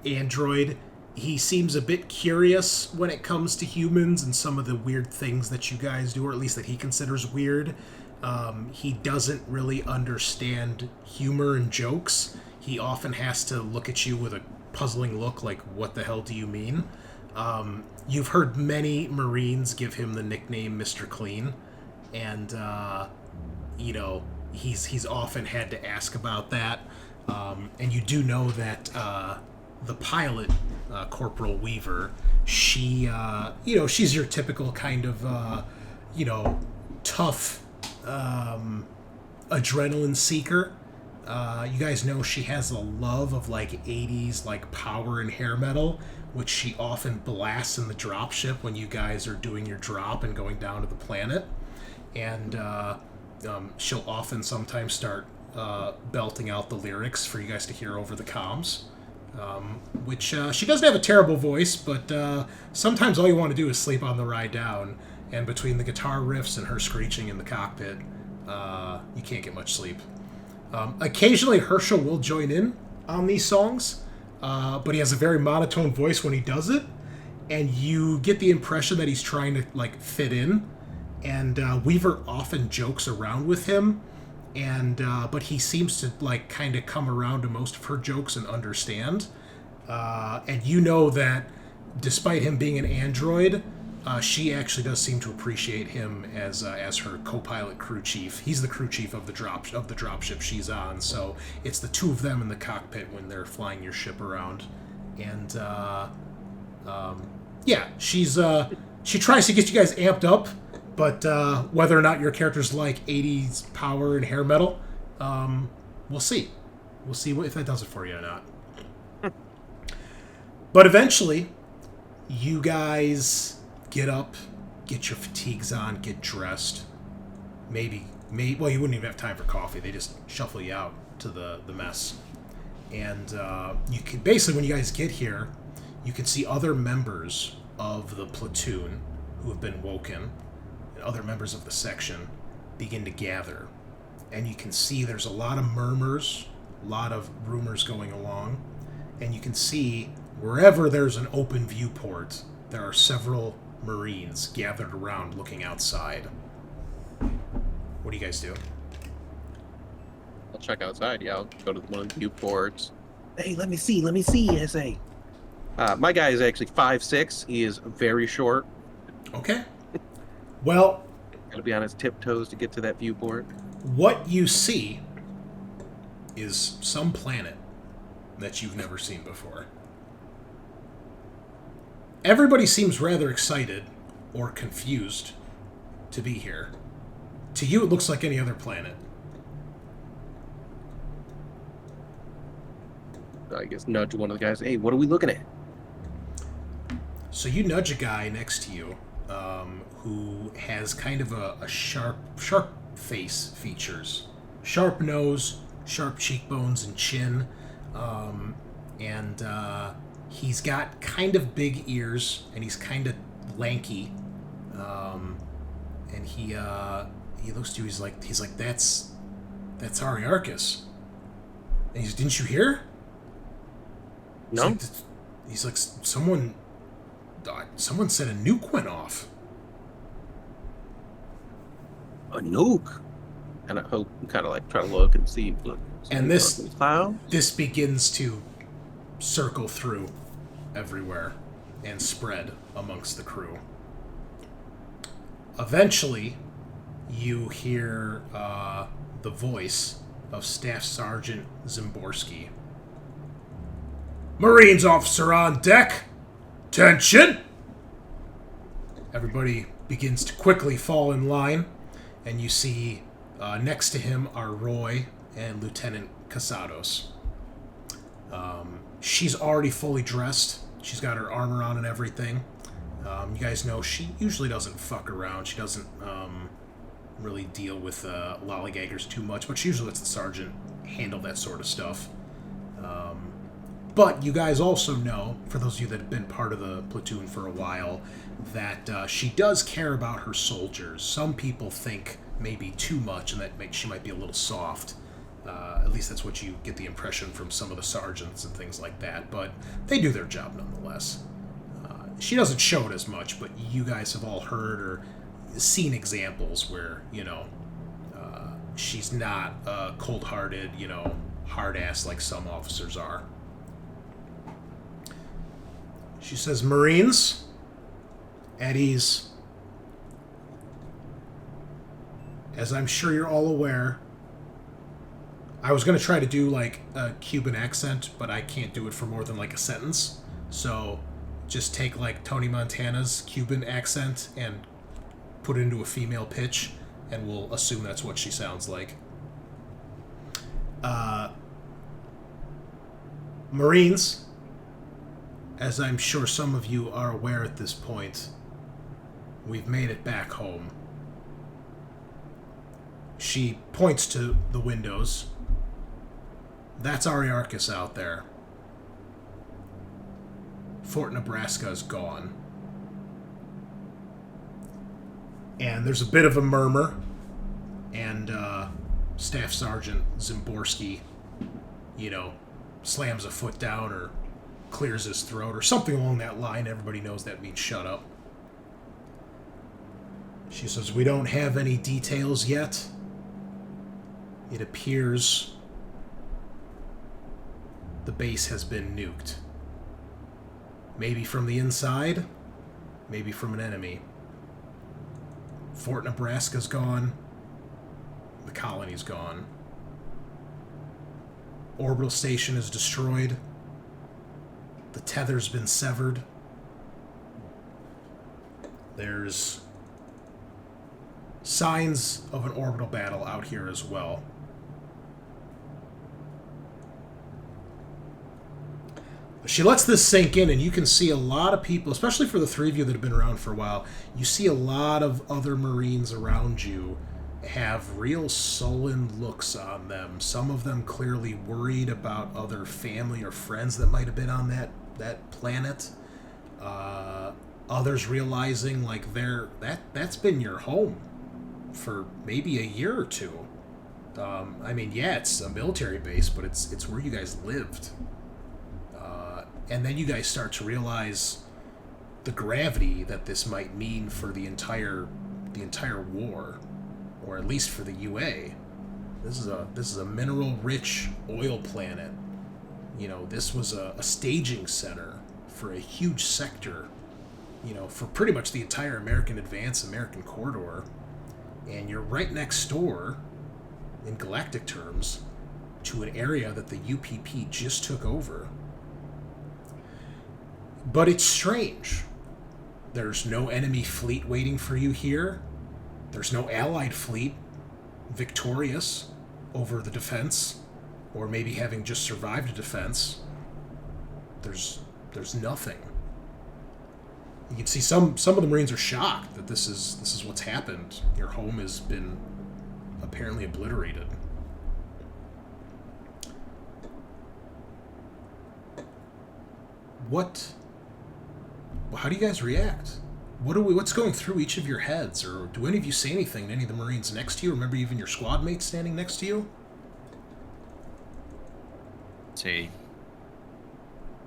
android. He seems a bit curious when it comes to humans and some of the weird things that you guys do, or at least that he considers weird. He doesn't really understand humor and jokes. He often has to look at you with a puzzling look like, what the hell do you mean? You've heard many Marines give him the nickname Mr. Clean, and, he's often had to ask about that. And you do know that the pilot, Corporal Weaver, she, she's your typical kind of, tough adrenaline seeker. You guys know she has a love of like 80s like power and hair metal, which she often blasts in the dropship when you guys are doing your drop and going down to the planet. And she'll often sometimes start belting out the lyrics for you guys to hear over the comms. Which she doesn't have a terrible voice, but sometimes all you want to do is sleep on the ride down. And between the guitar riffs and her screeching in the cockpit, you can't get much sleep. Occasionally, Herschel will join in on these songs, but he has a very monotone voice when he does it, and you get the impression that he's trying to like fit in. And Weaver often jokes around with him, and but he seems to like kind of come around to most of her jokes and understand. And you know that despite him being an android, she actually does seem to appreciate him as her co-pilot crew chief. He's the crew chief of the dropship she's on, so it's the two of them in the cockpit when they're flying your ship around. And she tries to get you guys amped up, but whether or not your characters like 80s power and hair metal, we'll see. We'll see if that does it for you or not. But eventually, you guys get up, get your fatigues on, get dressed. Maybe, well, you wouldn't even have time for coffee. They just shuffle you out to the mess. And you can basically, when you guys get here, you can see other members of the platoon who have been woken, and other members of the section begin to gather. And you can see there's a lot of murmurs, a lot of rumors going along. And you can see wherever there's an open viewport, there are several Marines gathered around looking outside. What do you guys do? I'll check outside. Yeah, I'll go to one of the viewports. Hey, let me see, SA. My guy is actually 5'6". He is very short. Okay. Well, Gotta be on his tiptoes to get to that viewport. what you see is some planet that you've never seen before. Everybody seems rather excited or confused to be here. To you, it looks like any other planet. I guess nudge one of the guys. Hey, what are we looking at? So you nudge a guy next to you who has kind of a sharp face features. Sharp nose, sharp cheekbones and chin. And he's got kind of big ears, and he's kind of lanky. And he looks to you, he's like, that's Ariarchus. And he's, didn't you hear? No. He's like, someone said a nuke went off. A nuke? And I hope kind of like try to look and see. Look, And this cloud. this begins to circle through everywhere and spread amongst the crew. Eventually, you hear the voice of Staff Sergeant Zimborski. Marines officer on deck! Attention! Everybody begins to quickly fall in line, and you see next to him are Roy and Lieutenant Casados. She's already fully dressed. She's got her armor on and everything. You guys know she usually doesn't fuck around. She doesn't really deal with lollygaggers too much, but she usually lets the sergeant handle that sort of stuff. But you guys also know, for those of you that have been part of the platoon for a while, that she does care about her soldiers. Some people think maybe too much, and that she might be a little soft. At least that's what you get the impression from some of the sergeants and things like that. But they do their job nonetheless. She doesn't show it as much, but you guys have all heard or seen examples where, she's not cold-hearted, hard-ass like some officers are. She says, Marines, at ease. As I'm sure you're all aware, I was going to try to do like a Cuban accent, but I can't do it for more than like a sentence. So just take like Tony Montana's Cuban accent and put it into a female pitch, and we'll assume that's what she sounds like. Marines, as I'm sure some of you are aware at this point, we've made it back home. She points to the windows. That's Ariarchus out there. Fort Nebraska is gone. And there's a bit of a murmur, and Staff Sergeant Zimborski, slams a foot down or clears his throat or something along that line. Everybody knows that means shut up. She says, we don't have any details yet. It appears the base has been nuked. Maybe from the inside, maybe from an enemy. Fort Nebraska's gone. The colony's gone. Orbital station is destroyed. The tether's been severed. There's signs of an orbital battle out here as well. She lets this sink in, and you can see a lot of people, especially for the three of you that have been around for a while, you see a lot of other Marines around you have real sullen looks on them. Some of them clearly worried about other family or friends that might have been on that planet. Others realizing like that's been your home for maybe a year or two. It's a military base, but it's where you guys lived. And then you guys start to realize the gravity that this might mean for the entire war, or at least for the UA. This is a mineral-rich oil planet. This was a staging center for a huge sector, for pretty much the entire American Advance, American Corridor. And you're right next door, in galactic terms, to an area that the UPP just took over. But it's strange. There's no enemy fleet waiting for you here. There's no allied fleet victorious over the defense, or maybe having just survived a defense. There's nothing. You can see some of the Marines are shocked that this is what's happened. Your home has been apparently obliterated. How do you guys react? What's going through each of your heads? Or do any of you say anything to any of the Marines next to you? Remember even your squad mates standing next to you? Say,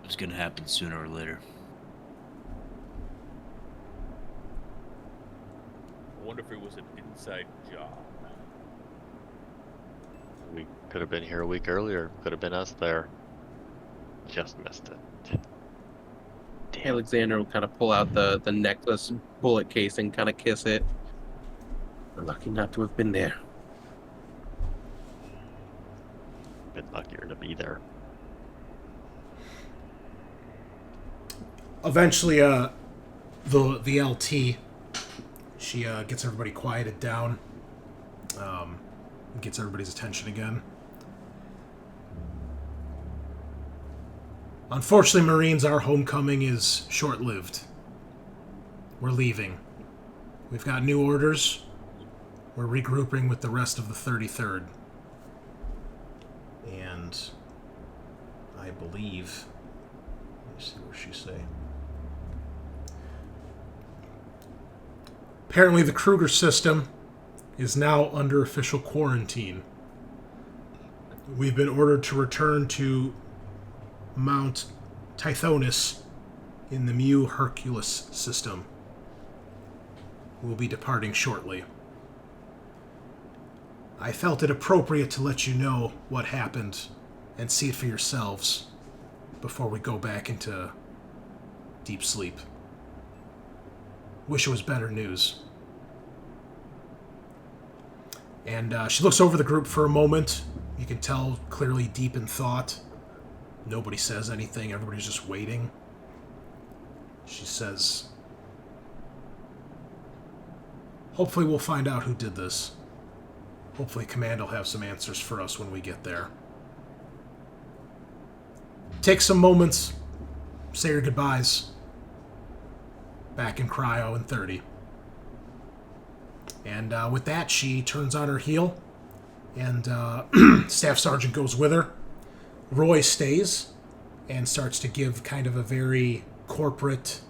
it's gonna happen sooner or later. I wonder if it was an inside job. We could have been here a week earlier. Could have been us there. Just missed it. Damn. Alexander will kind of pull out the necklace bullet case and kind of kiss it. We're lucky not to have been there. Been luckier to be there. Eventually, the LT, she gets everybody quieted down, gets everybody's attention again. Unfortunately, Marines, our homecoming is short-lived. We're leaving. We've got new orders. We're regrouping with the rest of the 33rd. And I believe... Let me see what she say. Apparently the Kruger system is now under official quarantine. We've been ordered to return to Mount Tithonus in the Mu Hercules system. We'll be departing shortly. I felt it appropriate to let you know what happened and see it for yourselves before we go back into deep sleep. Wish it was better news. And she looks over the group for a moment. You can tell clearly deep in thought. Nobody says anything. Everybody's just waiting. She says, hopefully we'll find out who did this. Hopefully Command will have some answers for us when we get there. Take some moments. Say your goodbyes. Back in cryo in 30. And with that, she turns on her heel, and Staff Sergeant goes with her. Roy stays and starts to give kind of a very corporate,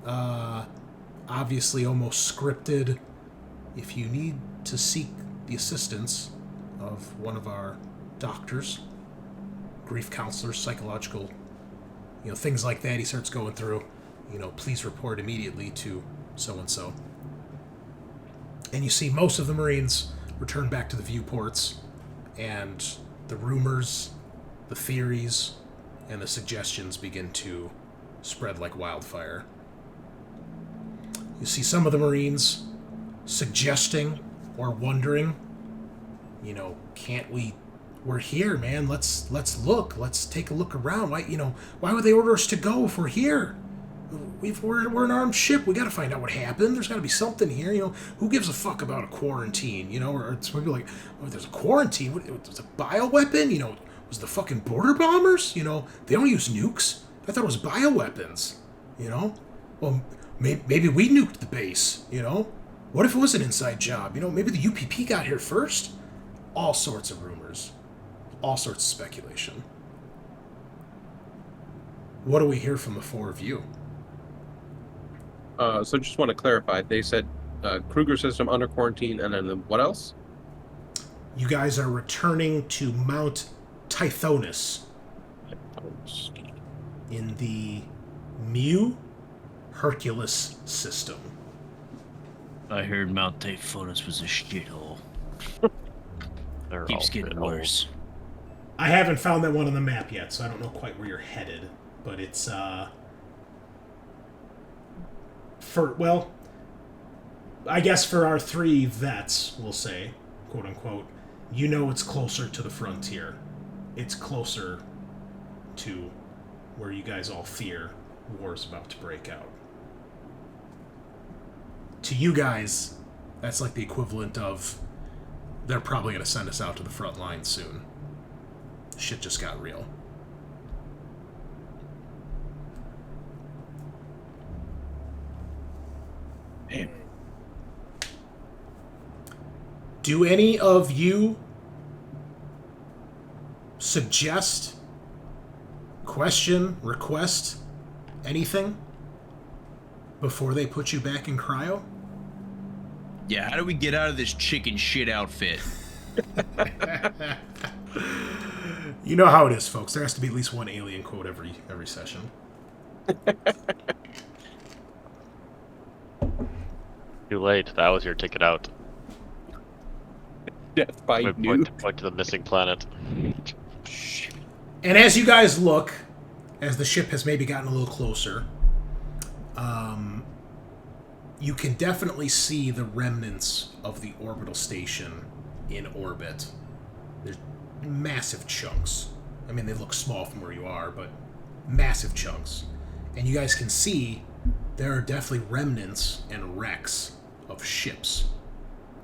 obviously almost scripted, if you need to seek the assistance of one of our doctors, grief counselors, psychological, things like that. He starts going through, please report immediately to so-and-so. And you see most of the Marines return back to the viewports, and the rumors, the theories, and the suggestions begin to spread like wildfire. You see some of the Marines suggesting or wondering, can't we... We're here, man. Let's look. Let's take a look around. Why would they order us to go if we're here? We're an armed ship. We got to find out what happened. There's got to be something here. Who gives a fuck about a quarantine? Or it's maybe like, there's a quarantine. Was a bioweapon? Was the fucking border bombers? They don't use nukes. I thought it was bioweapons. Well, maybe we nuked the base. What if it was an inside job? Maybe the UPP got here first. All sorts of rumors. All sorts of speculation. What do we hear from the four of you? So just want to clarify. They said Kruger system under quarantine, and then what else? You guys are returning to Mount Tithonus in the Mu Hercules system. I heard Mount Tithonus was a shithole. They're Keeps all getting good. worse. I haven't found that one on the map yet, so I don't know quite where you're headed. But it's, I guess for our three vets, we'll say, quote unquote, it's closer to the frontier. It's closer to where you guys all fear war's about to break out. To you guys, that's like the equivalent of they're probably going to send us out to the front line soon. Shit just got real. Damn. Do any of you suggest, question, request anything before they put you back in cryo? Yeah, how do we get out of this chicken shit outfit? You know how it is, folks. There has to be at least one alien quote every session. Too late. That was your ticket out. Death by We nuke. point to the missing planet. And as you guys look, as the ship has maybe gotten a little closer, you can definitely see the remnants of the orbital station in orbit. There's massive chunks. I mean, they look small from where you are, but massive chunks. And you guys can see there are definitely remnants and wrecks of ships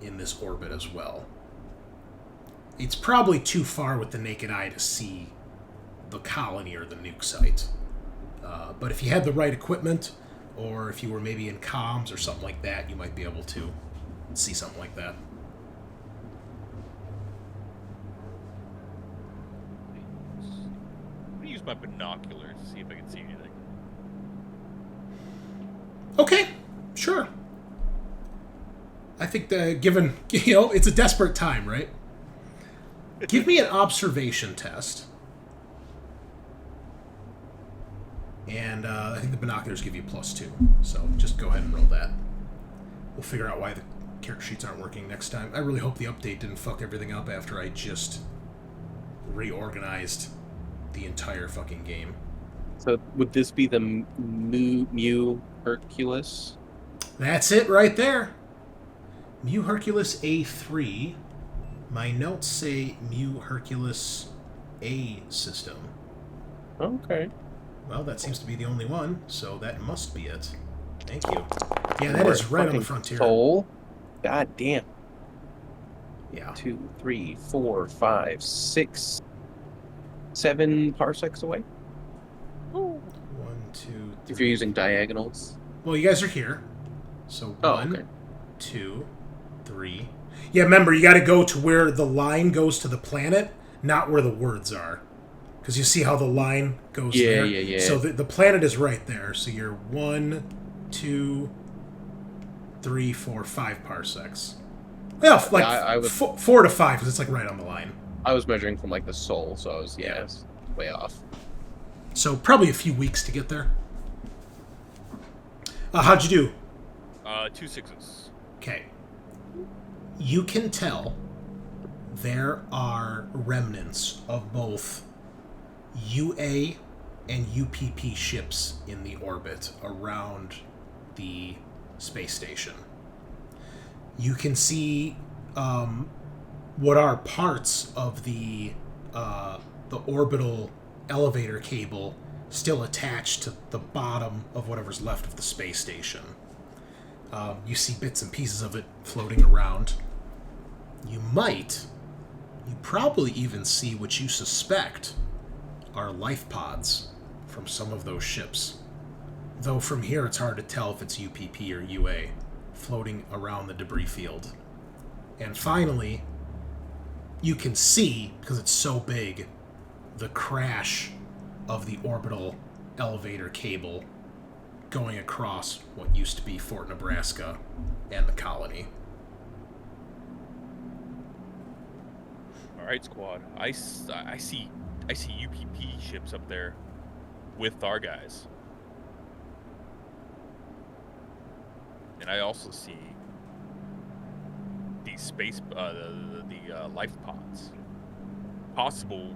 in this orbit as well. It's probably too far with the naked eye to see the colony or the nuke site. But if you had the right equipment, or if you were maybe in comms or something like that, you might be able to see something like that. I'm gonna use my binoculars to see if I can see anything. Okay, sure. I think that given, it's a desperate time, right? Give me an observation test. And I think the binoculars give you +2. So just go ahead and roll that. We'll figure out why the character sheets aren't working next time. I really hope the update didn't fuck everything up after I just reorganized the entire fucking game. So would this be the Mu Hercules? That's it right there. Mu Hercules A3. My notes say Mu Hercules A system. Okay. Well, that seems to be the only one, so that must be it. Thank you. Yeah, that is right on the frontier. Soul. God damn. Yeah. 2, 3, 4, 5, 6, 7 parsecs away. 1, 2, 3. If you're using diagonals. Well, you guys are here. So Oh, 1, okay. 2, 3. Yeah, remember, you got to go to where the line goes to the planet, not where the words are. Because you see how the line goes there? Yeah. So the planet is right there. So you're 1, 2, 3, 4, 5 parsecs. Well, like I was 4 to 5, because it's like right on the line. I was measuring from like the soul, so I was I was way off. So probably a few weeks to get there. How'd you do? 2 6s. Okay. You can tell there are remnants of both UA and UPP ships in the orbit around the space station. You can see what are parts of the orbital elevator cable still attached to the bottom of whatever's left of the space station. You see bits and pieces of it floating around. You probably even see what you suspect are life pods from some of those ships. Though from here it's hard to tell if it's UPP or UA floating around the debris field. And finally, you can see, because it's so big, the crash of the orbital elevator cable going across what used to be Fort Nebraska and the colony. All right, squad. I see UPP ships up there with our guys, and I also see these space the life pods. Possible,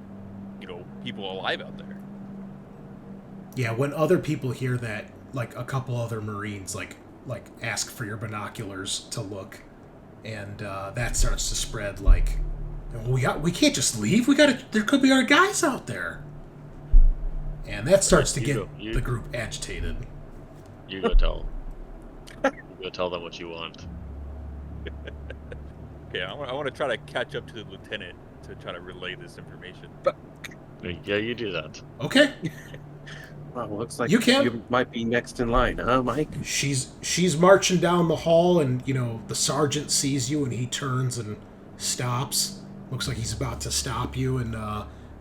people alive out there. Yeah, when other people hear that, like a couple other Marines, like ask for your binoculars to look, and that starts to spread. Like, we can't just leave. There could be our guys out there, and that starts to get the group agitated. You go tell. You go tell them what you want. Okay, I want to try to catch up to the lieutenant to try to relay this information. Yeah, you do that. Okay. Well, looks like You might be next in line, huh, Mike? She's marching down the hall, and the sergeant sees you, and he turns and stops. Looks like he's about to stop you, and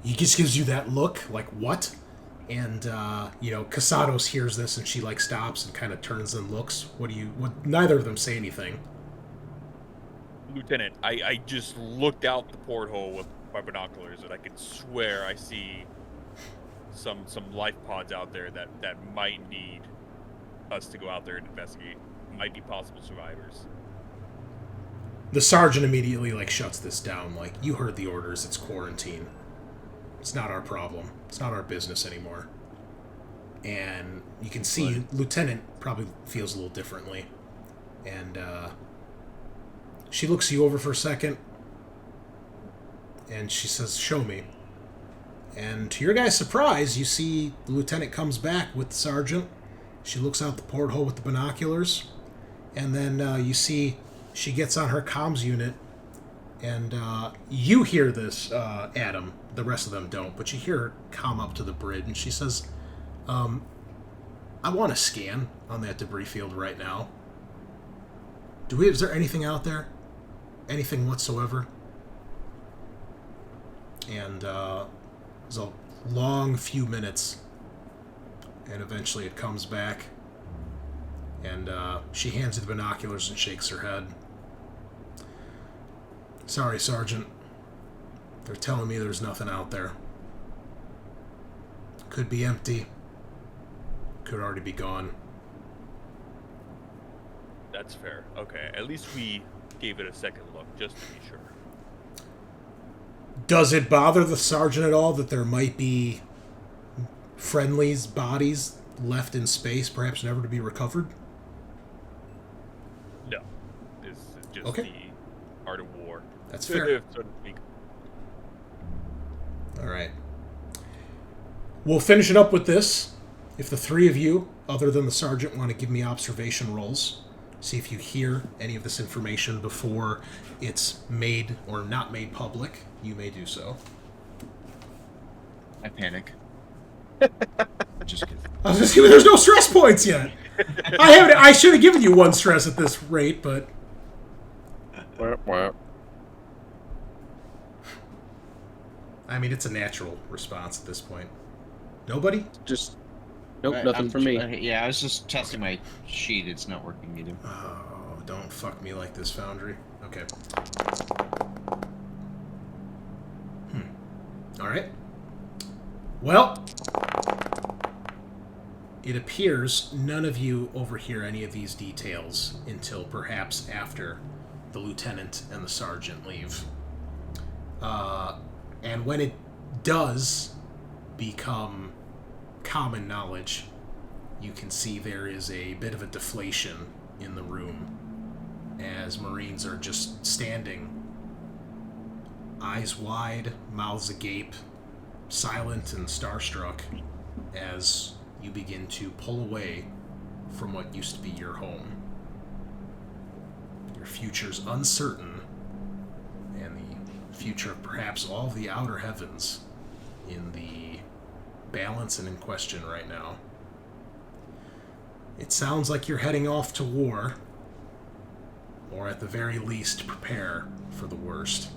he just gives you that look, like what? And Casados hears this, and she stops and kind of turns and looks. What? Neither of them say anything. Lieutenant, I just looked out the porthole with my binoculars, and I could swear I see some life pods out there that might need us to go out there and investigate. Might be possible survivors. The sergeant immediately, like, shuts this down. Like, you heard the orders. It's quarantine. It's not our problem. It's not our business anymore. And you can see Lieutenant probably feels a little differently. And she looks you over for a second. And she says, show me. And to your guys' surprise, you see the lieutenant comes back with the sergeant. She looks out the porthole with the binoculars. And then you see she gets on her comms unit. And you hear this, Adam. The rest of them don't. But you hear her comm up to the bridge. And she says, I want a scan on that debris field right now. Is there anything out there? Anything whatsoever? And there's a long few minutes. And eventually it comes back. And she hands you the binoculars and shakes her head. Sorry, Sergeant. They're telling me there's nothing out there. Could be empty. Could already be gone. That's fair. Okay, at least we gave it a second look, just to be sure. Does it bother the sergeant at all that there might be friendlies' bodies left in space, perhaps never to be recovered? No. This is just Okay. the art of war. That's fair. So to speak. All right. We'll finish it up with this. If the three of you, other than the sergeant, want to give me observation rolls, see if you hear any of this information before it's made or not made public, you may do so. I panic. Just kidding. I was just kidding. There's no stress points yet. I should have given you one stress at this rate, but I mean, it's a natural response at this point. Nobody? Just nope, nothing for me. Yeah, I was just testing my sheet. It's not working either. Oh, don't fuck me like this, Foundry. Okay. All right. Well, it appears none of you overhear any of these details until perhaps after the lieutenant and the sergeant leave. And when it does become common knowledge, you can see there is a bit of a deflation in the room as Marines are just standing, eyes wide, mouths agape, silent and starstruck, as you begin to pull away from what used to be your home. Your future's uncertain, and the future of perhaps all of the outer heavens in the balance and in question right now. It sounds like you're heading off to war, or at the very least prepare for the worst.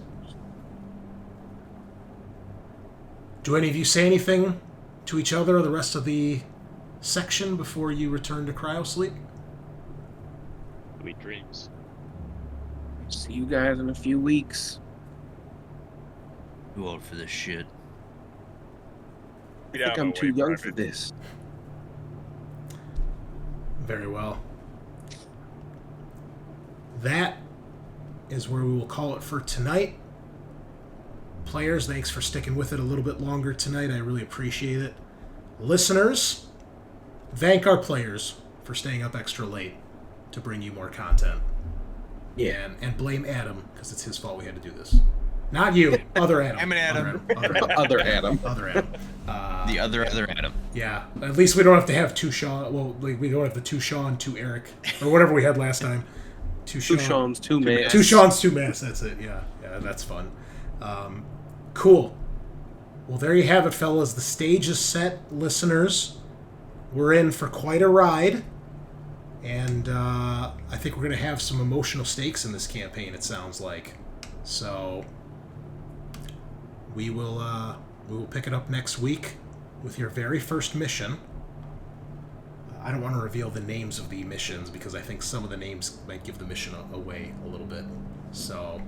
Do any of you say anything to each other or the rest of the section before you return to cryosleep? Sweet dreams. See you guys in a few weeks. Too old for this shit. I think I'm too young for this. Very well. That is where we will call it for tonight. Players, thanks for sticking with it a little bit longer tonight. I really appreciate it. Listeners, thank our players for staying up extra late to bring you more content. Yeah. And blame Adam, because it's his fault we had to do this. Not you, other Adam. I'm an Adam. Other Adam. Other Adam. The other Adam. Yeah, at least we don't have to have two Sean. Well, like, we don't have the two Sean, two Eric, or whatever we had last time. Two Sean's, two Mass. Two Sean's, two Mass. That's it. Yeah, that's fun. Cool. Well, there you have it, fellas. The stage is set, listeners. We're in for quite a ride, and I think we're going to have some emotional stakes in this campaign. It sounds like. So we will pick it up next week with your very first mission. I don't want to reveal the names of the missions because I think some of the names might give the mission away a little bit. So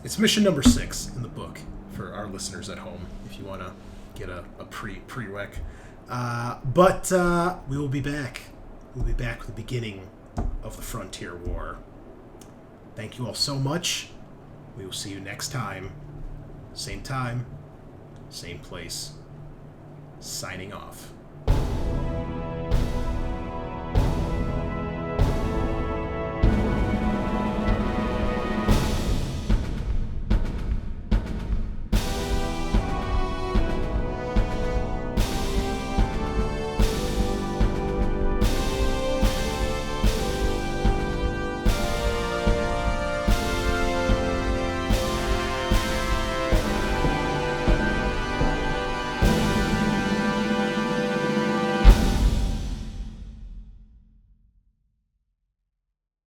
it's mission number 6 in the book for our listeners at home if you want to get a prereq. But we will be back. We'll be back with the beginning of the Frontier War. Thank you all so much. We will see you next time. Same time, same place. Signing off.